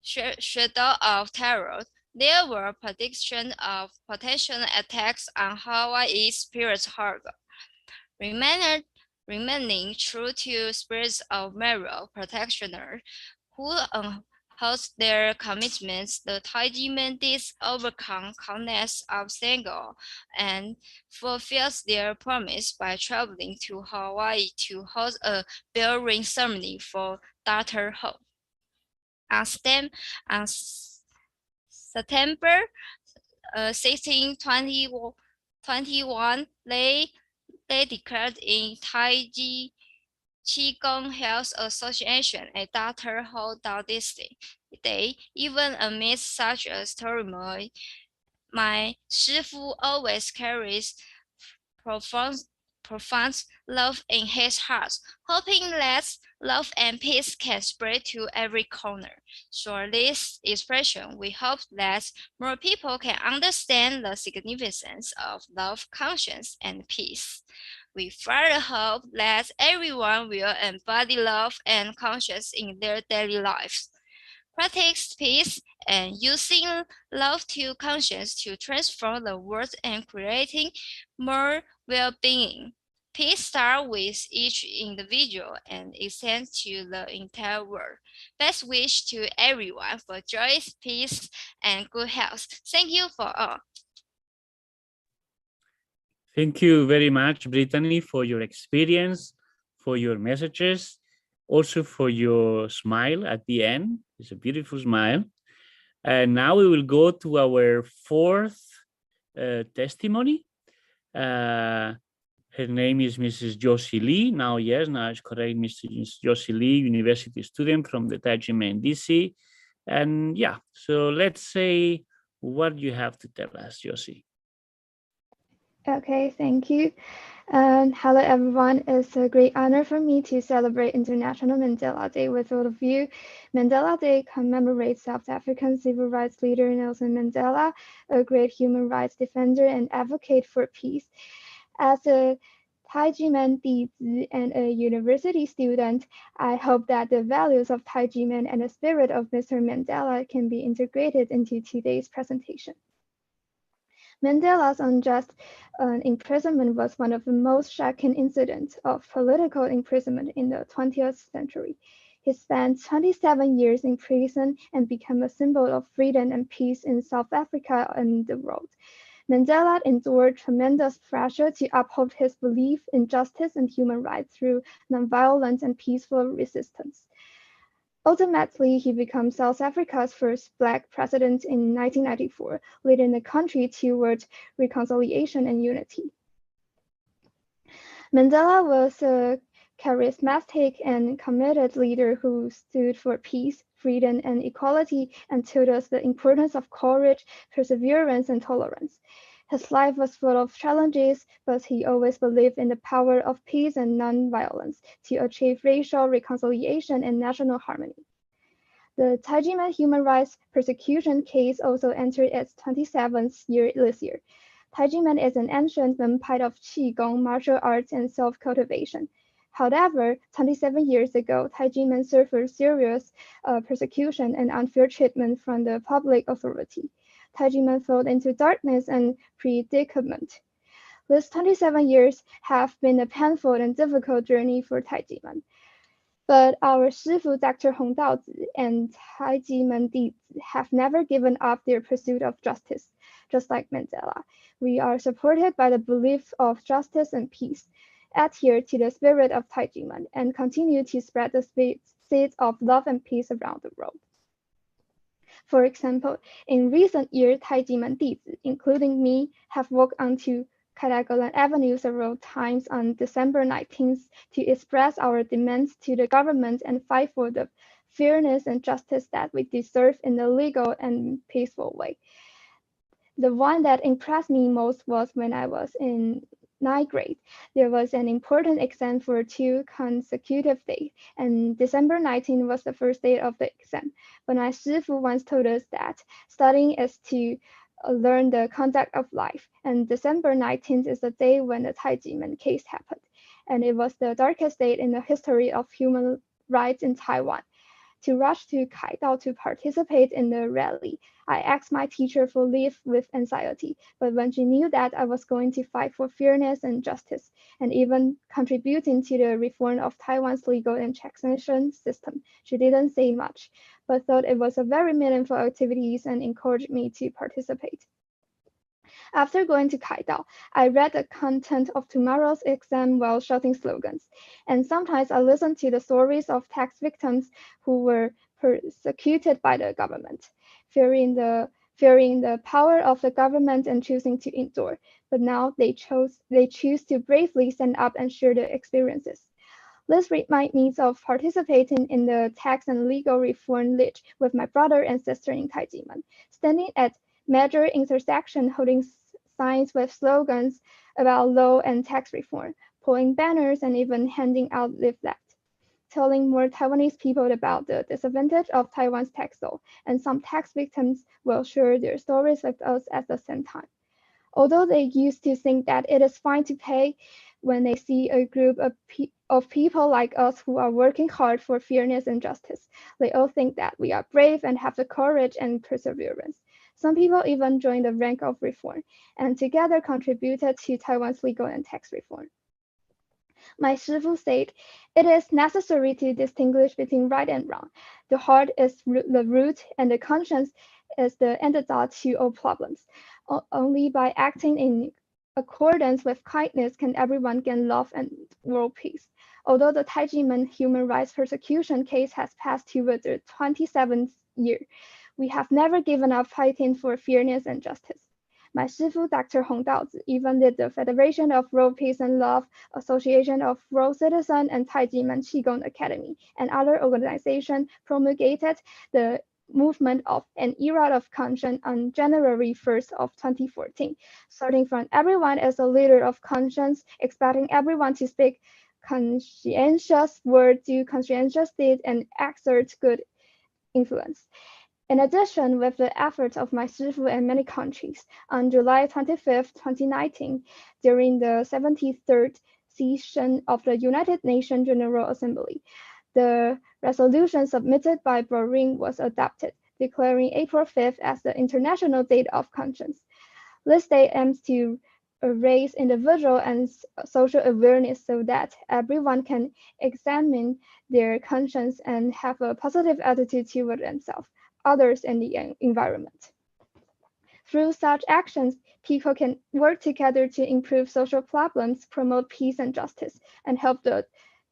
shadow of terror. There were predictions of potential attacks on Hawaii's Spirit Harbor. Remaining true to spirits of marine practitioners who host their commitments, the Taiji Men Case overcome countless obstacles and fulfills their promise by traveling to Hawaii to host a bell ring ceremony for Dr. Ho. On September 16, 2021, they declared in Taiji Qigong Health Association a Dr. Ho Taoistic Day. Even amidst such a turmoil, my Shifu always carries profound love in his heart, hoping that love and peace can spread to every corner. Through this expression, we hope that more people can understand the significance of love, conscience, and peace. We further hope that everyone will embody love and conscience in their daily lives, practice peace, and using love to conscience to transform the world and creating more well-being. Peace starts with each individual and extends to the entire world. Best wish to everyone for joy, peace, and good health. Thank you for all. Thank you very much, Brittany, for your experience, for your messages, also for your smile at the end. It's a beautiful smile. And now we will go to our fourth testimony. Her name is Mrs. Josie Lee. Now it's correct, Mrs. Josie Lee, university student from the Taiji Men DC. And yeah, so let's say what you have to tell us, Josie. Okay, thank you. Hello, everyone. It's a great honor for me to celebrate International Mandela Day with all of you. Mandela Day commemorates South African civil rights leader Nelson Mandela, a great human rights defender and advocate for peace. As a Taiji Men and a university student, I hope that the values of Taiji Men and the spirit of Mr. Mandela can be integrated into today's presentation. Mandela's unjust imprisonment was one of the most shocking incidents of political imprisonment in the 20th century. He spent 27 years in prison and became a symbol of freedom and peace in South Africa and the world. Mandela endured tremendous pressure to uphold his belief in justice and human rights through nonviolent and peaceful resistance. Ultimately, he became South Africa's first Black president in 1994, leading the country toward reconciliation and unity. Mandela was a charismatic and committed leader who stood for peace, freedom, and equality and taught us the importance of courage, perseverance, and tolerance. His life was full of challenges, but he always believed in the power of peace and non-violence to achieve racial reconciliation and national harmony. The Taiji Men human rights persecution case also entered its 27th year this year. Taiji Men is an ancient vampire of Qigong, martial arts, and self-cultivation. However, 27 years ago, Taiji Men suffered serious persecution and unfair treatment from the public authority. Taiji Men fell into darkness and predicament. These 27 years have been a painful and difficult journey for Taiji Men. But our Shifu, Dr. Hong Daozi, and Taiji Men have never given up their pursuit of justice, just like Mandela. We are supported by the belief of justice and peace, adhere to the spirit of Taiji Men, and continue to spread the seeds of love and peace around the world. For example, in recent years, Taiji Men Dizi, including me, have walked onto Karagalan Avenue several times on December 19th to express our demands to the government and fight for the fairness and justice that we deserve in a legal and peaceful way. The one that impressed me most was when I was in 9th grade. There was an important exam for 2 consecutive days, and December 19th was the first day of the exam. But my Shifu once told us that studying is to learn the conduct of life, and December 19th is the day when the Taiji Men case happened. and it was the darkest day in the history of human rights in Taiwan. To rush to Kaidao to participate in the rally, I asked my teacher for leave with anxiety, but when she knew that I was going to fight for fairness and justice, and even contributing to the reform of Taiwan's legal and taxation system, she didn't say much, but thought it was a very meaningful activity and encouraged me to participate. After going to Kaidao, I read the content of tomorrow's exam while shouting slogans, and sometimes I listened to the stories of tax victims who were persecuted by the government, fearing the power of the government and choosing to endure. But now they choose to bravely stand up and share their experiences. This reminds me of participating in the tax and legal reform league with my brother and sister in Taiji Men, standing at major intersection holding signs with slogans about law and tax reform, pulling banners and even handing out leaflets, telling more Taiwanese people about the disadvantage of Taiwan's tax law, and some tax victims will share their stories with us at the same time. Although they used to think that it is fine to pay, when they see a group of people like us who are working hard for fairness and justice, they all think that we are brave and have the courage and perseverance. Some people even joined the rank of reform, and together contributed to Taiwan's legal and tax reform. My Shifu said, it is necessary to distinguish between right and wrong. The heart is the root, and the conscience is the antidote to all problems. Only by acting in accordance with kindness can everyone gain love and world peace. Although the Taiji Men human rights persecution case has passed toward the 27th year, we have never given up fighting for fairness and justice. My Shifu, Dr. Hong Daozi, even led the Federation of World Peace and Love, Association of World Citizens, and Taiji Men Qigong Academy, and other organizations promulgated the movement of an era of conscience on January 1st of 2014, starting from everyone as a leader of conscience, expecting everyone to speak conscientious word, do conscientious deeds, and exert good influence. In addition, with the efforts of my Shifu and many countries, on July 25, 2019, during the 73rd session of the United Nations General Assembly, the resolution submitted by Bahrain was adopted, declaring April 5th as the International Day of Conscience. This day aims to raise individual and social awareness so that everyone can examine their conscience and have a positive attitude toward themselves, others, and the environment. Through such actions, people can work together to improve social problems, promote peace and justice, and help the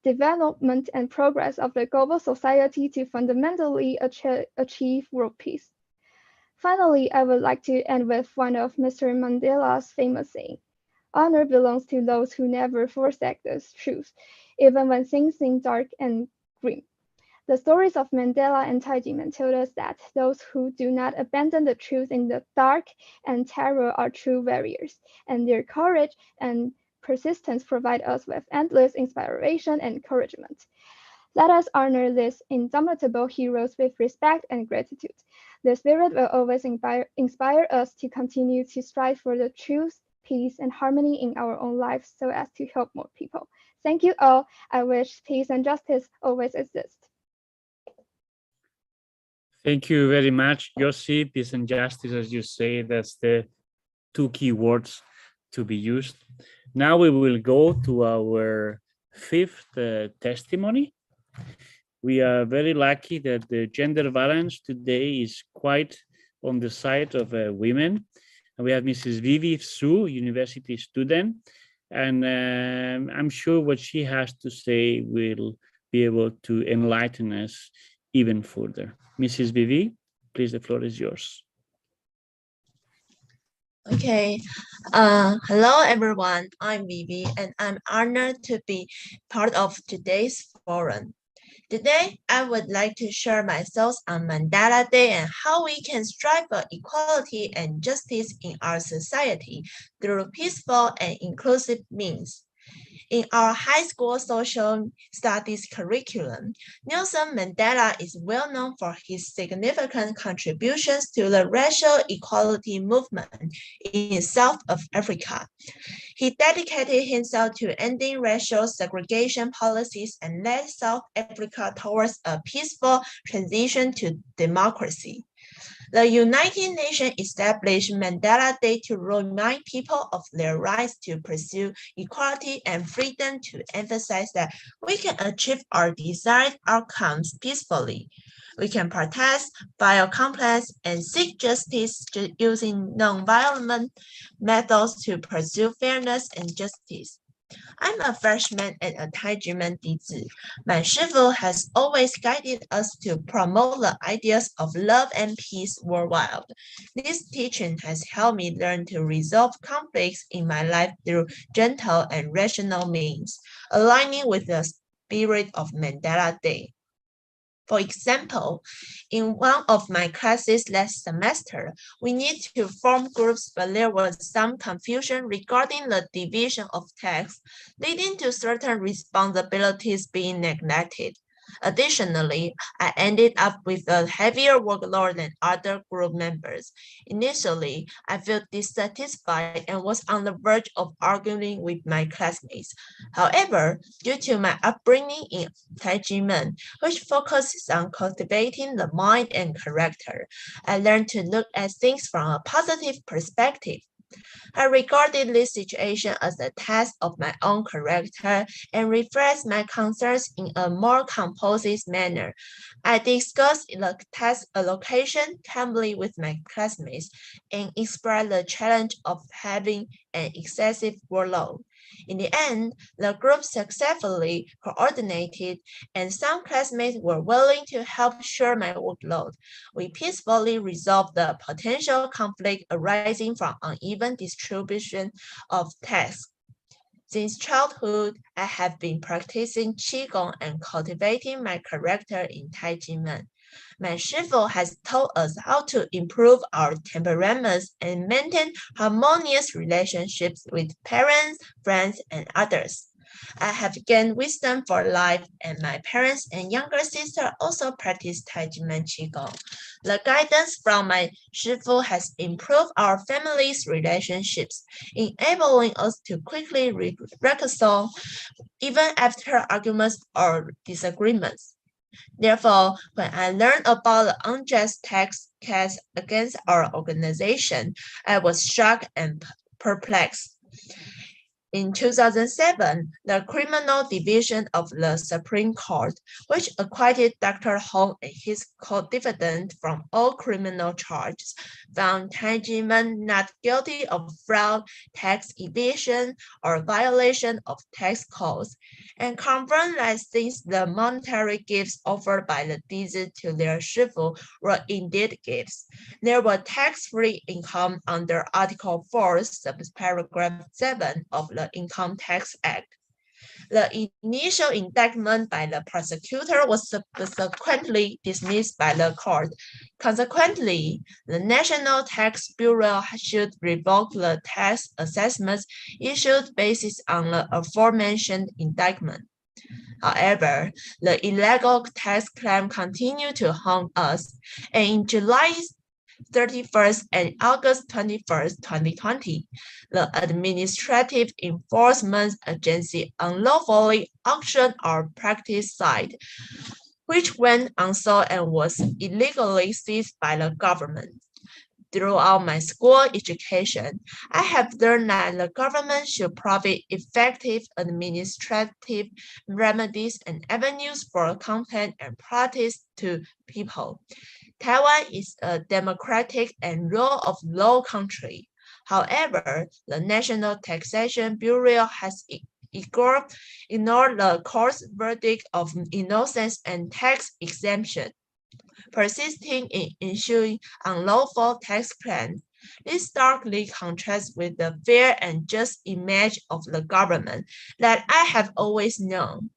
development and progress of the global society to fundamentally achieve world peace. Finally, I would like to end with one of Mr. Mandela's famous sayings: honor belongs to those who never forsake the truth, even when things seem dark and grim. The stories of Mandela and Taiji Men told us that those who do not abandon the truth in the dark and terror are true warriors, and their courage and persistence provide us with endless inspiration and encouragement. Let us honor these indomitable heroes with respect and gratitude. Their spirit will always inspire us to continue to strive for the truth, peace, and harmony in our own lives so as to help more people. Thank you all. I wish peace and justice always exist. Thank you very much, Yossi. Peace and justice, as you say, that's the two key words to be used. Now we will go to our fifth testimony. We are very lucky that the gender balance today is quite on the side of women. And we have Mrs. Vivi Su, university student, and I'm sure what she has to say will be able to enlighten us even further. Mrs. Vivi, please, the floor is yours. Okay. Hello, everyone. I'm Vivi, and I'm honored to be part of today's forum. Today, I would like to share my thoughts on Mandela Day and how we can strive for equality and justice in our society through peaceful and inclusive means. In our high school social studies curriculum, Nelson Mandela is well known for his significant contributions to the racial equality movement in South Africa. He dedicated himself to ending racial segregation policies and led South Africa towards a peaceful transition to democracy. The United Nations established Mandela Day to remind people of their rights to pursue equality and freedom, to emphasize that we can achieve our desired outcomes peacefully. We can protest, file complaints, and seek justice using non-violent methods to pursue fairness and justice. I'm a freshman at a Taiji Men Case. My shifu has always guided us to promote the ideas of love and peace worldwide. This teaching has helped me learn to resolve conflicts in my life through gentle and rational means, aligning with the spirit of Mandela Day. For example, in one of my classes last semester, we need to form groups, but there was some confusion regarding the division of tasks, leading to certain responsibilities being neglected. Additionally, I ended up with a heavier workload than other group members. Initially, I felt dissatisfied and was on the verge of arguing with my classmates. However, due to my upbringing in Taiji Men, which focuses on cultivating the mind and character, I learned to look at things from a positive perspective. I regarded this situation as a test of my own character and reflected my concerns in a more composite manner. I discussed the task allocation calmly with my classmates and expressed the challenge of having an excessive workload. In the end, the group successfully coordinated, and some classmates were willing to help share my workload. We peacefully resolved the potential conflict arising from uneven distribution of tasks. Since childhood, I have been practicing Qigong and cultivating my character in Taiji Men. My shifu has taught us how to improve our temperaments and maintain harmonious relationships with parents, friends, and others. I have gained wisdom for life, and my parents and younger sister also practice Taiji Men Qigong. The guidance from my shifu has improved our family's relationships, enabling us to quickly reconcile even after arguments or disagreements. Therefore, when I learned about the unjust tax case against our organization, I was shocked and perplexed. In 2007, the Criminal Division of the Supreme Court, which acquitted Dr. Hong and his co-defendants from all criminal charges, found Taiji Men not guilty of fraud, tax evasion, or violation of tax codes, and confirmed that since the monetary gifts offered by the Dizi to their shifu were indeed gifts, there were tax-free income under Article 4, subparagraph 7 of the Income Tax Act. The initial indictment by the prosecutor was subsequently dismissed by the court. Consequently, the National Tax Bureau should revoke the tax assessments issued based on the aforementioned indictment. However, the illegal tax claim continued to haunt us, and in July 31st and August 21st, 2020, the Administrative Enforcement Agency unlawfully auctioned our practice site, which went unsold and was illegally seized by the government. Throughout my school education, I have learned that the government should provide effective administrative remedies and avenues for complaint and protest to people. Taiwan is a democratic and rule of law country. However, the National Taxation Bureau has ignored the court's verdict of innocence and tax exemption, persisting in issuing unlawful tax plans. This starkly contrasts with the fair and just image of the government that I have always known.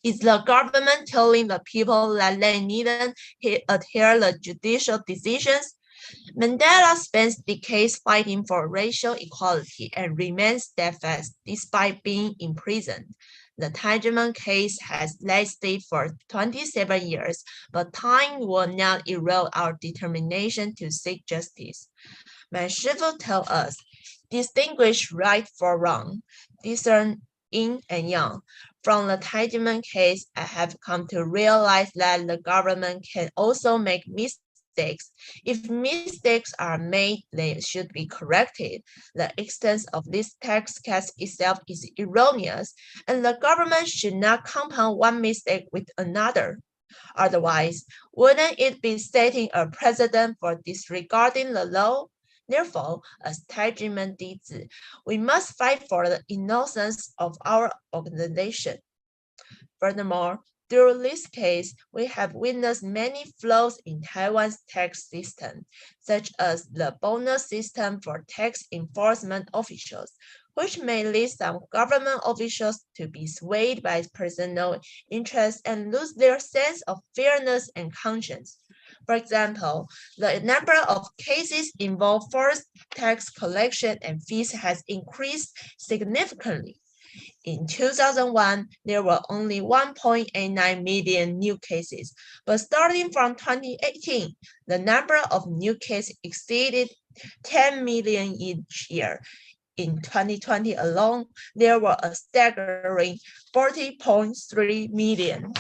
Is the government telling the people that they needn't adhere to judicial decisions? Mandela spends decades fighting for racial equality and remains steadfast despite being imprisoned. The Taiji Men case has lasted for 27 years, but time will not erode our determination to seek justice. My Shifu tells us, distinguish right from wrong, discern yin and yang. From the Taiji Men case, I have come to realize that the government can also make mistakes. If mistakes are made, they should be corrected. The extent of this tax case itself is erroneous, and the government should not compound one mistake with another. Otherwise, wouldn't it be setting a precedent for disregarding the law? Therefore, as Taiji Men Dizi, we must fight for the innocence of our organization. Furthermore, through this case, we have witnessed many flaws in Taiwan's tax system, such as the bonus system for tax enforcement officials, which may lead some government officials to be swayed by personal interests and lose their sense of fairness and conscience. For example, the number of cases involving forced tax collection and fees has increased significantly. In 2001, there were only 1.89 million new cases, but starting from 2018, the number of new cases exceeded 10 million each year. In 2020 alone, there were a staggering 40.3 million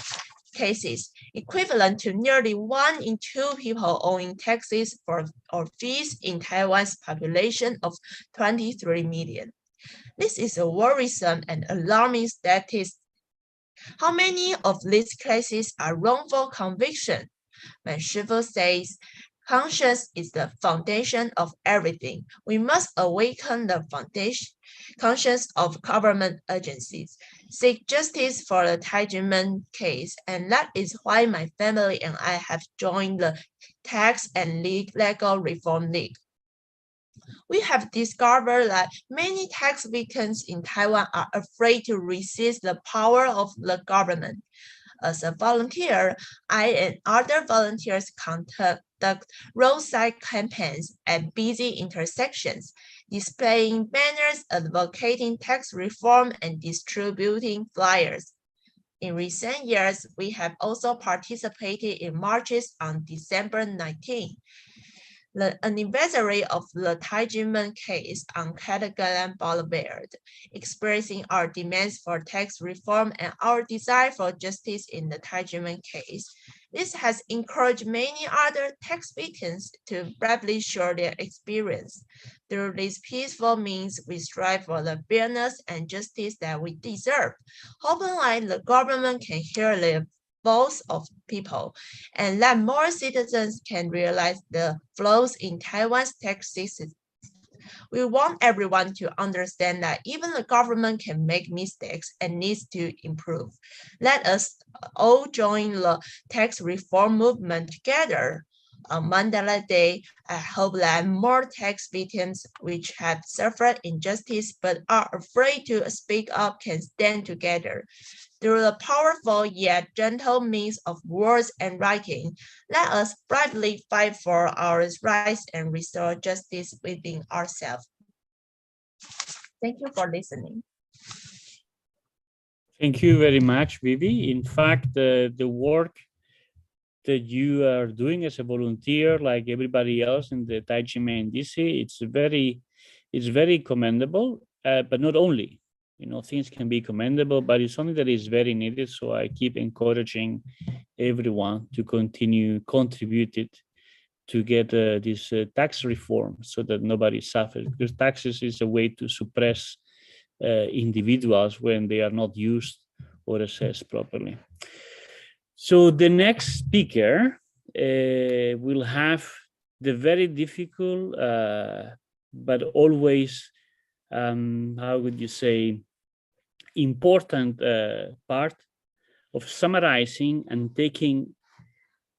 cases, equivalent to nearly 1 in 2 people owing taxes or fees in Taiwan's population of 23 million. This is a worrisome and alarming statistic. How many of these cases are wrongful conviction? My Shifu says, conscience is the foundation of everything. We must awaken the conscience of government agencies, seek justice for the Taiji Men case, and that is why my family and I have joined the Tax and Legal Reform League. We have discovered that many tax victims in Taiwan are afraid to resist the power of the government. As a volunteer, I and other volunteers conduct roadside campaigns at busy intersections, displaying banners advocating tax reform and distributing flyers. In recent years, we have also participated in marches on December 19. The anniversary of the Taiji Men case on Catagalan Boulevard, expressing our demands for tax reform and our desire for justice in the Taiji Men case. This has encouraged many other tax victims to bravely share their experience. Through these peaceful means, we strive for the fairness and justice that we deserve, hoping that the government can hear the voice of people, and that more citizens can realize the flaws in Taiwan's tax system. We want everyone to understand that even the government can make mistakes and needs to improve. Let us all join the tax reform movement together. On Mandela Day, I hope that more tax victims which have suffered injustice but are afraid to speak up can stand together. Through the powerful yet gentle means of words and writing, let us bravely fight for our rights and restore justice within ourselves. Thank you for listening. Thank you very much, Vivi. In fact, the work that you are doing as a volunteer, like everybody else in the Taiji Men DC, it's very commendable, but not only. You know, things can be commendable, but it's something that is very needed. So I keep encouraging everyone to continue contributing to get this tax reform so that nobody suffers, because taxes is a way to suppress individuals when they are not used or assessed properly. So the next speaker will have the very difficult, but always, how would you say, important part of summarizing and taking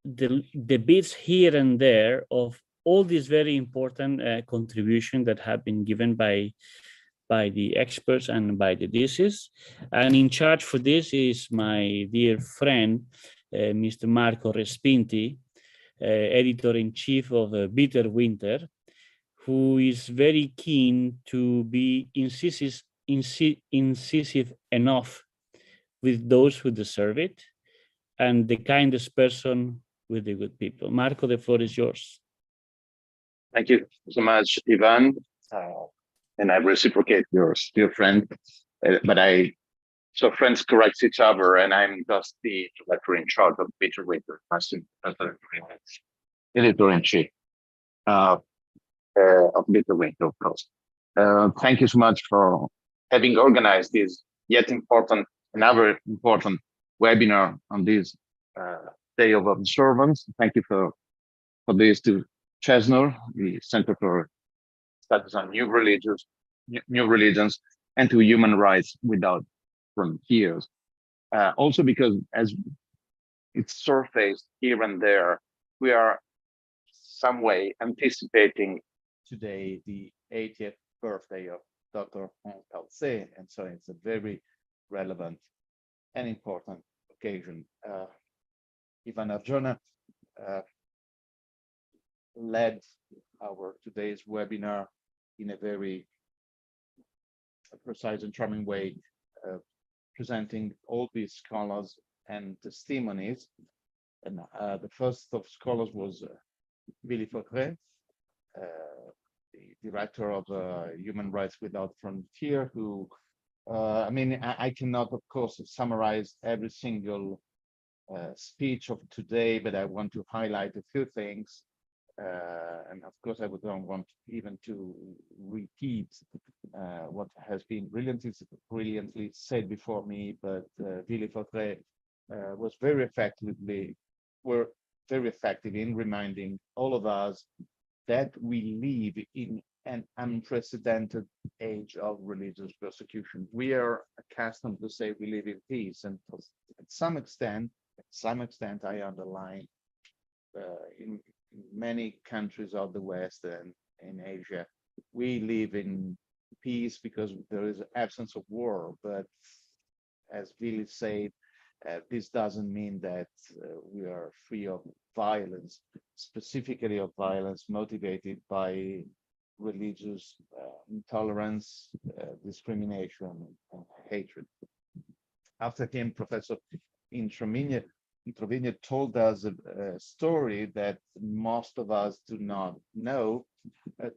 the bits here and there of all these very important contributions that have been given by the experts and by the DCs. And in charge for this is my dear friend, Mr. Marco Respinti, editor-in-chief of Bitter Winter, who is very keen to be incisive enough with those who deserve it, and the kindest person with the good people. Marco, the floor is yours. Thank you so much, Ivan. And I reciprocate yours, dear friend. So friends correct each other, and I'm just the director in charge of Bitter Winter, editor-in-chief of Bitter Winter, of course. Thank you so much for having organized this another important webinar on this Day of Observance. Thank you for this to CESNUR, the Center for Studies on New Religions, and to Human Rights Without Frontiers. Also because as it's surfaced here and there, we are some way anticipating today the 80th birthday of Dr. Hong Tao-tse, and so it's a very relevant and important occasion. Ivan Arjona led our today's webinar in a very precise and charming way, presenting all these scholars and testimonies. And the first of scholars was Willy Faudret, the director of Human Rights Without Frontier, who, I cannot, of course, summarize every single speech of today, but I want to highlight a few things. And of course, I don't want even to repeat what has been brilliantly said before me, but Willy Faudret was very effective in reminding all of us that we live in an unprecedented age of religious persecution. We are accustomed to say we live in peace, and at some extent, I underline, in many countries of the West and in Asia, we live in peace because there is absence of war. But as Willy said, this doesn't mean that we are free of violence, specifically of violence motivated by religious intolerance, discrimination, and hatred. After him, Professor Introvigne told us a story that most of us do not know,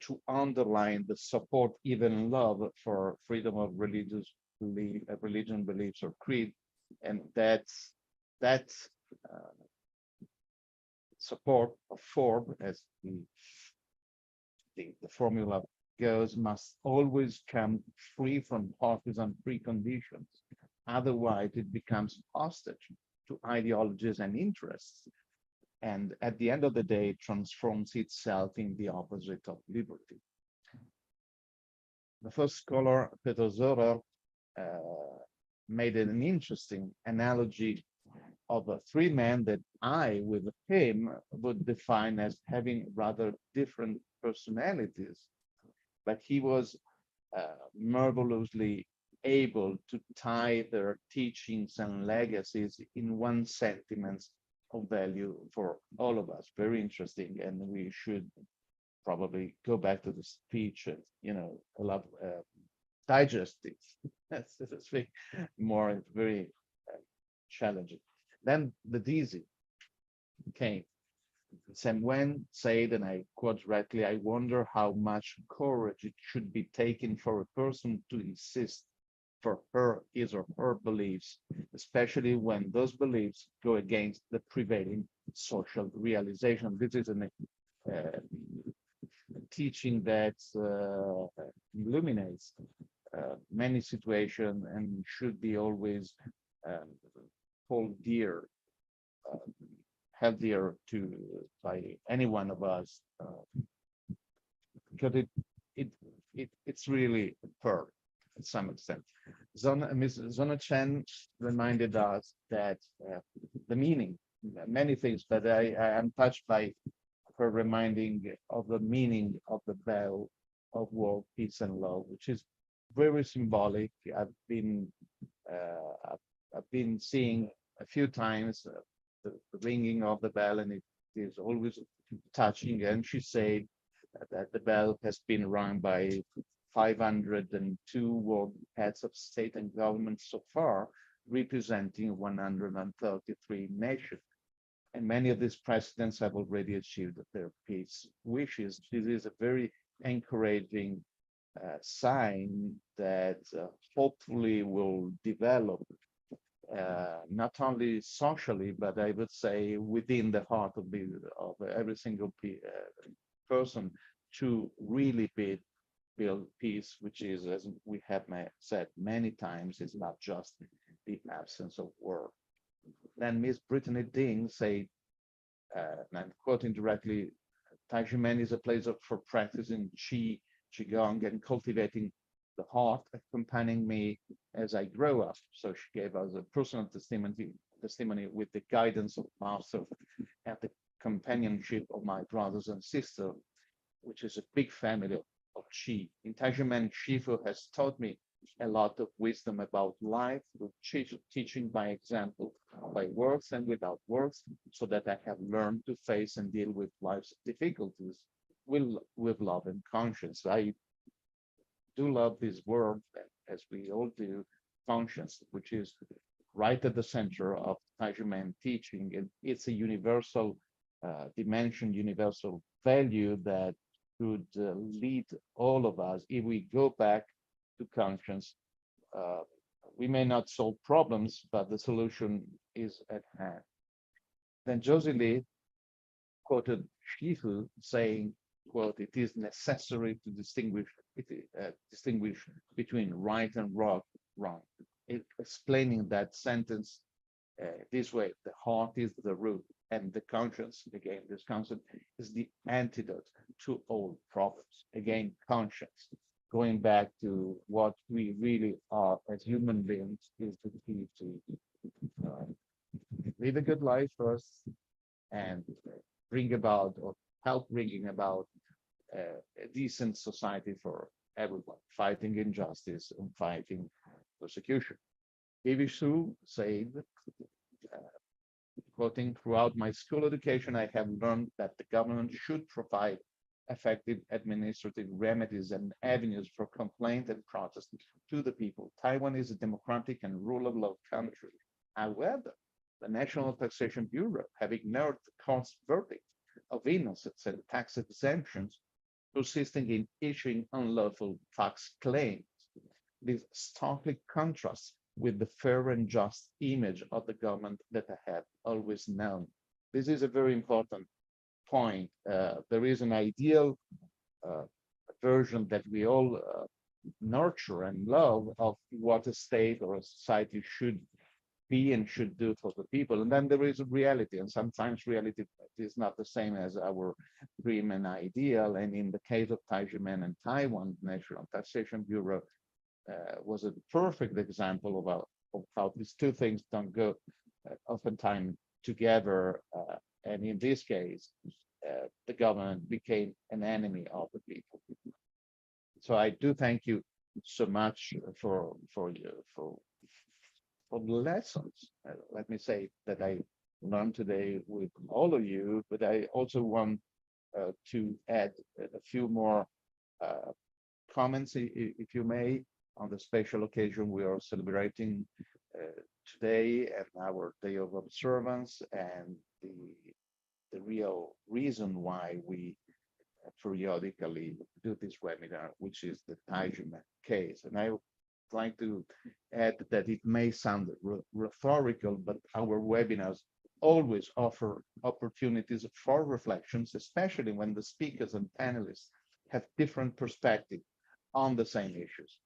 to underline the support, even love, for freedom of religion, beliefs, or creed, and that support of FoRB, as the formula goes, must always come free from partisan preconditions. Otherwise, it becomes hostage to ideologies and interests, and at the end of the day, transforms itself in the opposite of liberty. The first scholar, Peter Zorer, made an interesting analogy of three men that I, with him, would define as having rather different personalities, but he was marvelously able to tie their teachings and legacies in one sentiment of value for all of us. Very interesting, and we should probably go back to the speech and digest it, so to speak, more. It's very challenging. Then the Dizzy came. Sam Wen said, and I quote directly, "I wonder how much courage it should be taken for a person to insist for his or her beliefs, especially when those beliefs go against the prevailing social realization." This is a teaching that illuminates many situations and should be always hold dear, held dear by any one of us, because it's really firm to some extent. Ms. Zona Chen reminded us that the meaning, many things, but I am touched by her reminding of the meaning of the bell of war, peace, and love, which is very symbolic. I've been seeing a few times the ringing of the bell, and it is always touching. And she said that the bell has been rung by 502 world heads of state and government so far, representing 133 nations. And many of these presidents have already achieved their peace wishes. This is a very encouraging sign that hopefully will develop not only socially, but I would say within the heart of every single person to really build peace, which is, as we have said many times, is not just the absence of war. Then Miss Brittany Ding said, and I'm quoting directly, Taiji Men is a place for practicing Qigong and cultivating the heart, accompanying me as I grow up. So she gave us a personal testimony with the guidance of Master and the companionship of my brothers and sisters, which is a big family of Qi. In Taiji Men, Shifu has taught me a lot of wisdom about life, teaching by example, by words and without words, so that I have learned to face and deal with life's difficulties with love and conscience. I do love this word, as we all do, conscience, which is right at the center of Taiji Men teaching. And it's a universal dimension, universal value that could lead all of us. If we go back to conscience, we may not solve problems, but the solution is at hand. Then Josie Lee quoted Shifu saying, quote, "It is necessary to distinguish between right and wrong." Explaining that sentence this way: the heart is the root, and the conscience, again, this concept is the antidote to all problems. Again, conscience, going back to what we really are as human beings, is the key to live a good life first and bring about, or help bringing about, a decent society for everyone, fighting injustice and fighting persecution. P.V. Su said, quoting, "Throughout my school education, I have learned that the government should provide effective administrative remedies and avenues for complaint and protest to the people. Taiwan is a democratic and rule of law country. However, the National Taxation Bureau have ignored the court's verdict of innocence and tax exemptions, persisting in issuing unlawful tax claims. This starkly contrasts with the fair and just image of the government that I have always known." This is a very important point. There is an ideal version that we all nurture and love of what a state or a society should be and should do for the people. And then there is a reality, and sometimes reality is not the same as our dream and ideal. And in the case of Taiji Men and Taiwan, National Taxation Bureau was a perfect example of how these two things don't go oftentimes together. And in this case, the government became an enemy of the people. So I do thank you so much for the lessons, let me say, that I learned today with all of you. But I also want to add a few more comments, if you may, on the special occasion we are celebrating today, and our day of observance, and the real reason why we periodically do this webinar, which is the Taiji Men case. And I would like to add that it may sound rhetorical, but our webinars always offer opportunities for reflections, especially when the speakers and panelists have different perspectives on the same issues.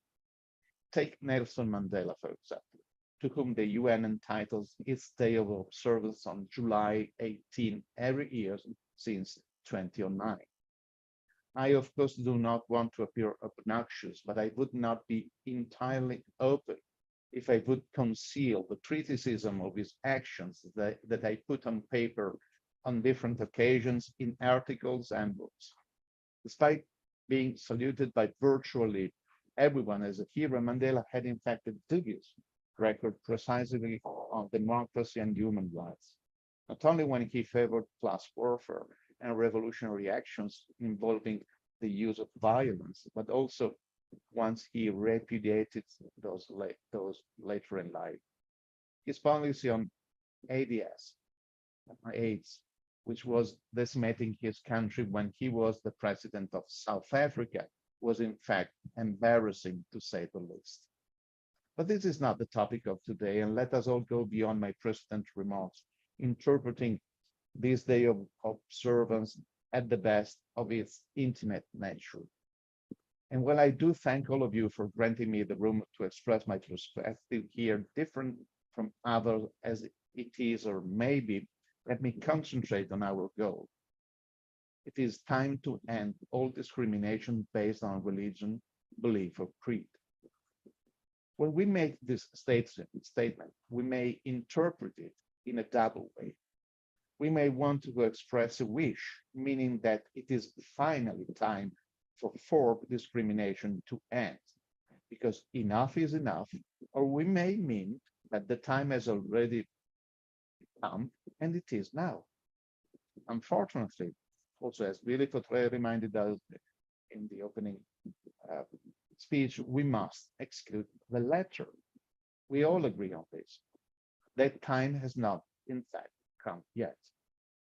Take Nelson Mandela, for example, to whom the UN entitles its day of observance on July 18 every year since 2009. I, of course, do not want to appear obnoxious, but I would not be entirely open if I would conceal the criticism of his actions that I put on paper on different occasions in articles and books. Despite being saluted by virtually everyone as a hero, Mandela had in fact a dubious record precisely on democracy and human rights. not only when he favored class warfare and revolutionary actions involving the use of violence, but also once he repudiated those later in life. His policy on AIDS, which was decimating his country when he was the president of South Africa, was in fact embarrassing, to say the least. But this is not the topic of today, and let us all go beyond my precedent remarks, interpreting this day of observance at the best of its intimate nature. And while I do thank all of you for granting me the room to express my perspective here, different from others as it is or maybe, let me concentrate on our goal. It is time to end all discrimination based on religion, belief, or creed. When we make this statement, we may interpret it in a double way. We may want to express a wish, meaning that it is finally time for FoRB discrimination to end, because enough is enough, or we may mean that the time has already come, and it is now. Unfortunately, also as Billy Cottrell reminded us in the opening speech, we must exclude the latter. We all agree on this. That time has not, in fact, come yet.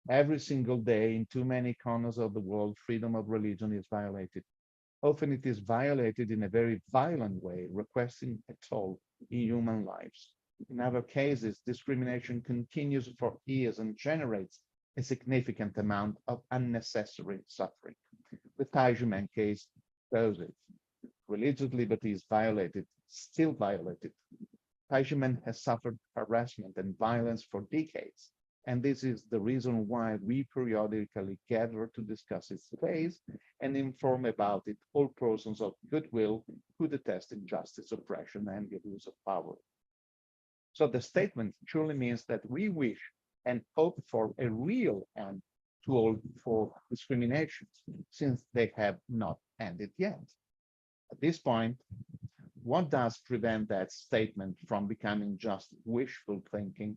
Every single day in too many corners of the world, freedom of religion is violated. Often it is violated in a very violent way, requesting a toll in human lives. In other cases, discrimination continues for years and generates a significant amount of unnecessary suffering. The Taiji Men case shows it. Religious liberty is violated, still violated. Taiji Men has suffered harassment and violence for decades, and this is the reason why we periodically gather to discuss its case and inform about it all persons of goodwill who detest injustice, oppression, and the abuse of power. So the statement truly means that we wish and hope for a real end to all for discriminations, since they have not ended yet. At this point, what does prevent that statement from becoming just wishful thinking?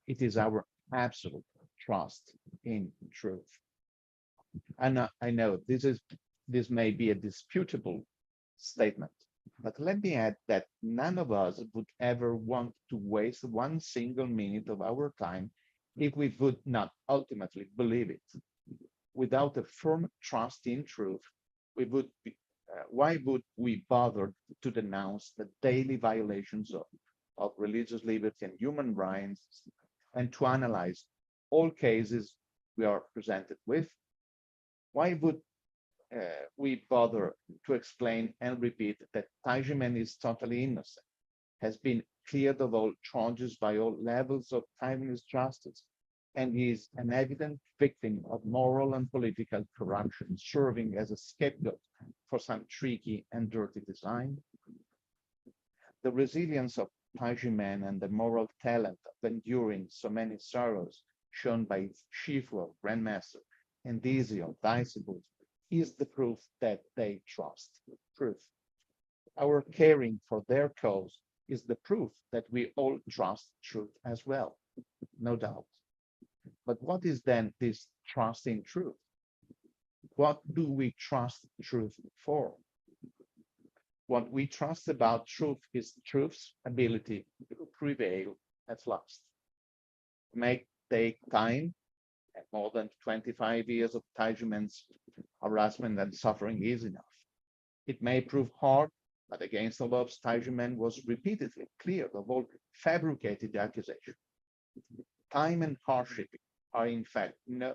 It is our absolute trust in truth. And I know this may be a disputable statement, but let me add that none of us would ever want to waste one single minute of our time if we would not ultimately believe it. Without a firm trust in truth, why would we bother to denounce the daily violations of religious liberty and human rights, and to analyze all cases we are presented with? Why would we bother to explain and repeat that Taiji Men is totally innocent, has been cleared of all charges by all levels of timeless justice, and is an evident victim of moral and political corruption, serving as a scapegoat for some tricky and dirty design? The resilience of Taiji Men and the moral talent of enduring so many sorrows shown by Shifu, Grandmaster, and Dizzy of Disciples is the proof that they trust truth. Our caring for their cause is the proof that we all trust truth as well, no doubt. But what is then this trust in truth? What do we trust truth for? What we trust about truth is truth's ability to prevail at last. It may take time, and more than 25 years of Taiji Men's harassment and suffering is enough. It may prove hard, but against all odds, Taiji Men was repeatedly cleared of all fabricated accusations. Time and hardship are in fact no.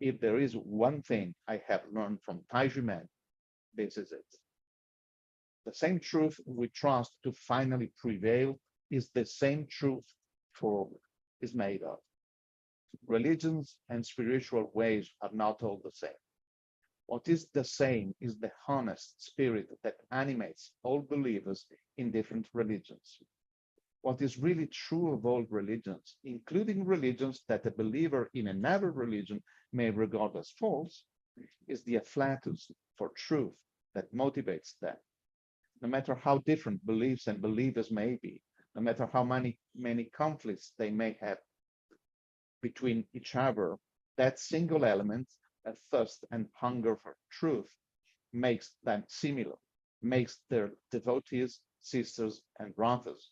If there is one thing I have learned from Taiji Men, this is it. The same truth we trust to finally prevail is the same truth FoRB is made of. Religions and spiritual ways are not all the same. What is the same is the honest spirit that animates all believers in different religions. What is really true of all religions, including religions that a believer in another religion may regard as false, is the afflatus for truth that motivates them. No matter how different beliefs and believers may be, no matter how many conflicts they may have between each other, that single element, a thirst and hunger for truth, makes them similar, makes their devotees, sisters and brothers,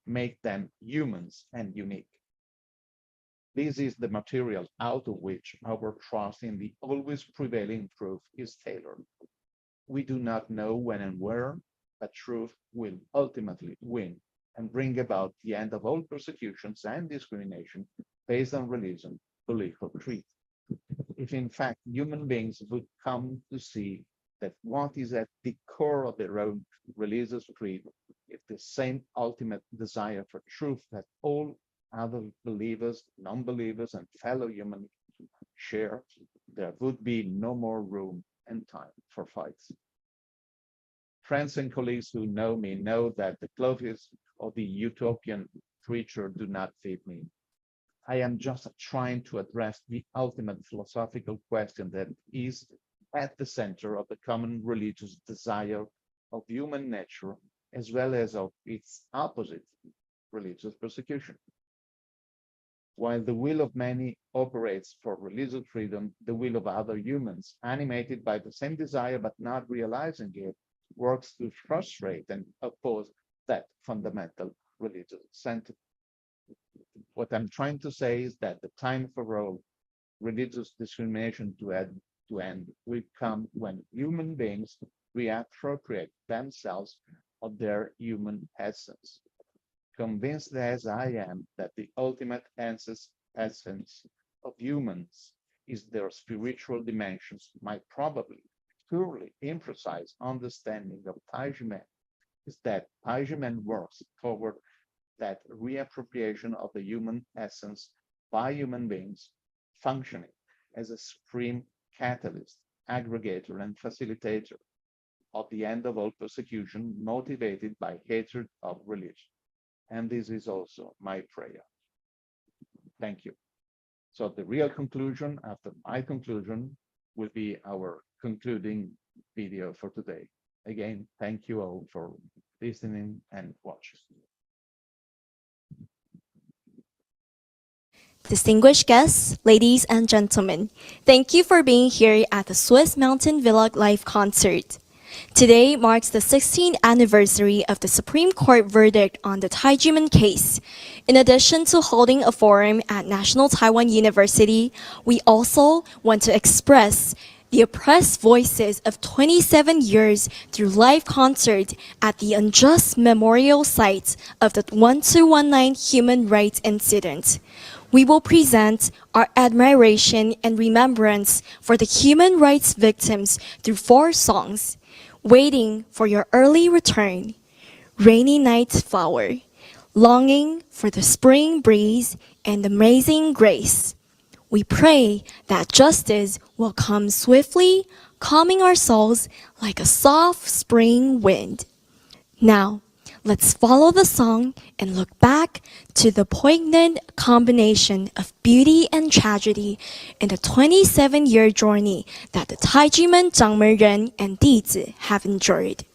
make them humans and unique. This is the material out of which our trust in the always prevailing truth is tailored. We do not know when and where, but truth will ultimately win and bring about the end of all persecutions and discrimination based on religion, belief, or creed. If in fact human beings would come to see that what is at the core of their own religious creed is the same ultimate desire for truth that all other believers, non-believers, and fellow humans share, there would be no more room and time for fights. Friends and colleagues who know me know that the clothes of the utopian creature do not fit me. I am just trying to address the ultimate philosophical question that is at the center of the common religious desire of human nature, as well as of its opposite, religious persecution. While the will of many operates for religious freedom, the will of other humans, animated by the same desire but not realizing it, works to frustrate and oppose that fundamental religious sentiment. What I'm trying to say is that the time for all religious discrimination to end will come when human beings reappropriate themselves of their human essence. Convinced as I am that the ultimate essence of humans is their spiritual dimensions, my probably purely imprecise understanding of Taiji Men is that Taiji Men works toward that reappropriation of the human essence by human beings, functioning as a supreme catalyst, aggregator, and facilitator of the end of all persecution motivated by hatred of religion. And this is also my prayer. Thank you. So the real conclusion after my conclusion will be our concluding video for today. Again, thank you all for listening and watching. Distinguished guests, ladies and gentlemen, thank you for being here at the Swiss Mountain Village Live concert. Today marks the 16th anniversary of the Supreme Court verdict on the Taiji Men case. In addition to holding a forum at National Taiwan University, we also want to express the oppressed voices of 27 years through live concert at the unjust memorial site of the 1219 human rights incident. We will present our admiration and remembrance for the human rights victims through 4 songs: Waiting for Your Early Return, Rainy Night Flower, Longing for the Spring Breeze, and Amazing Grace. We pray that justice will come swiftly, calming our souls like a soft spring wind. Now, let's follow the song and look back to the poignant combination of beauty and tragedy in the 27-year journey that the Taiji Men, Zhangmen Ren, and Dizi have endured.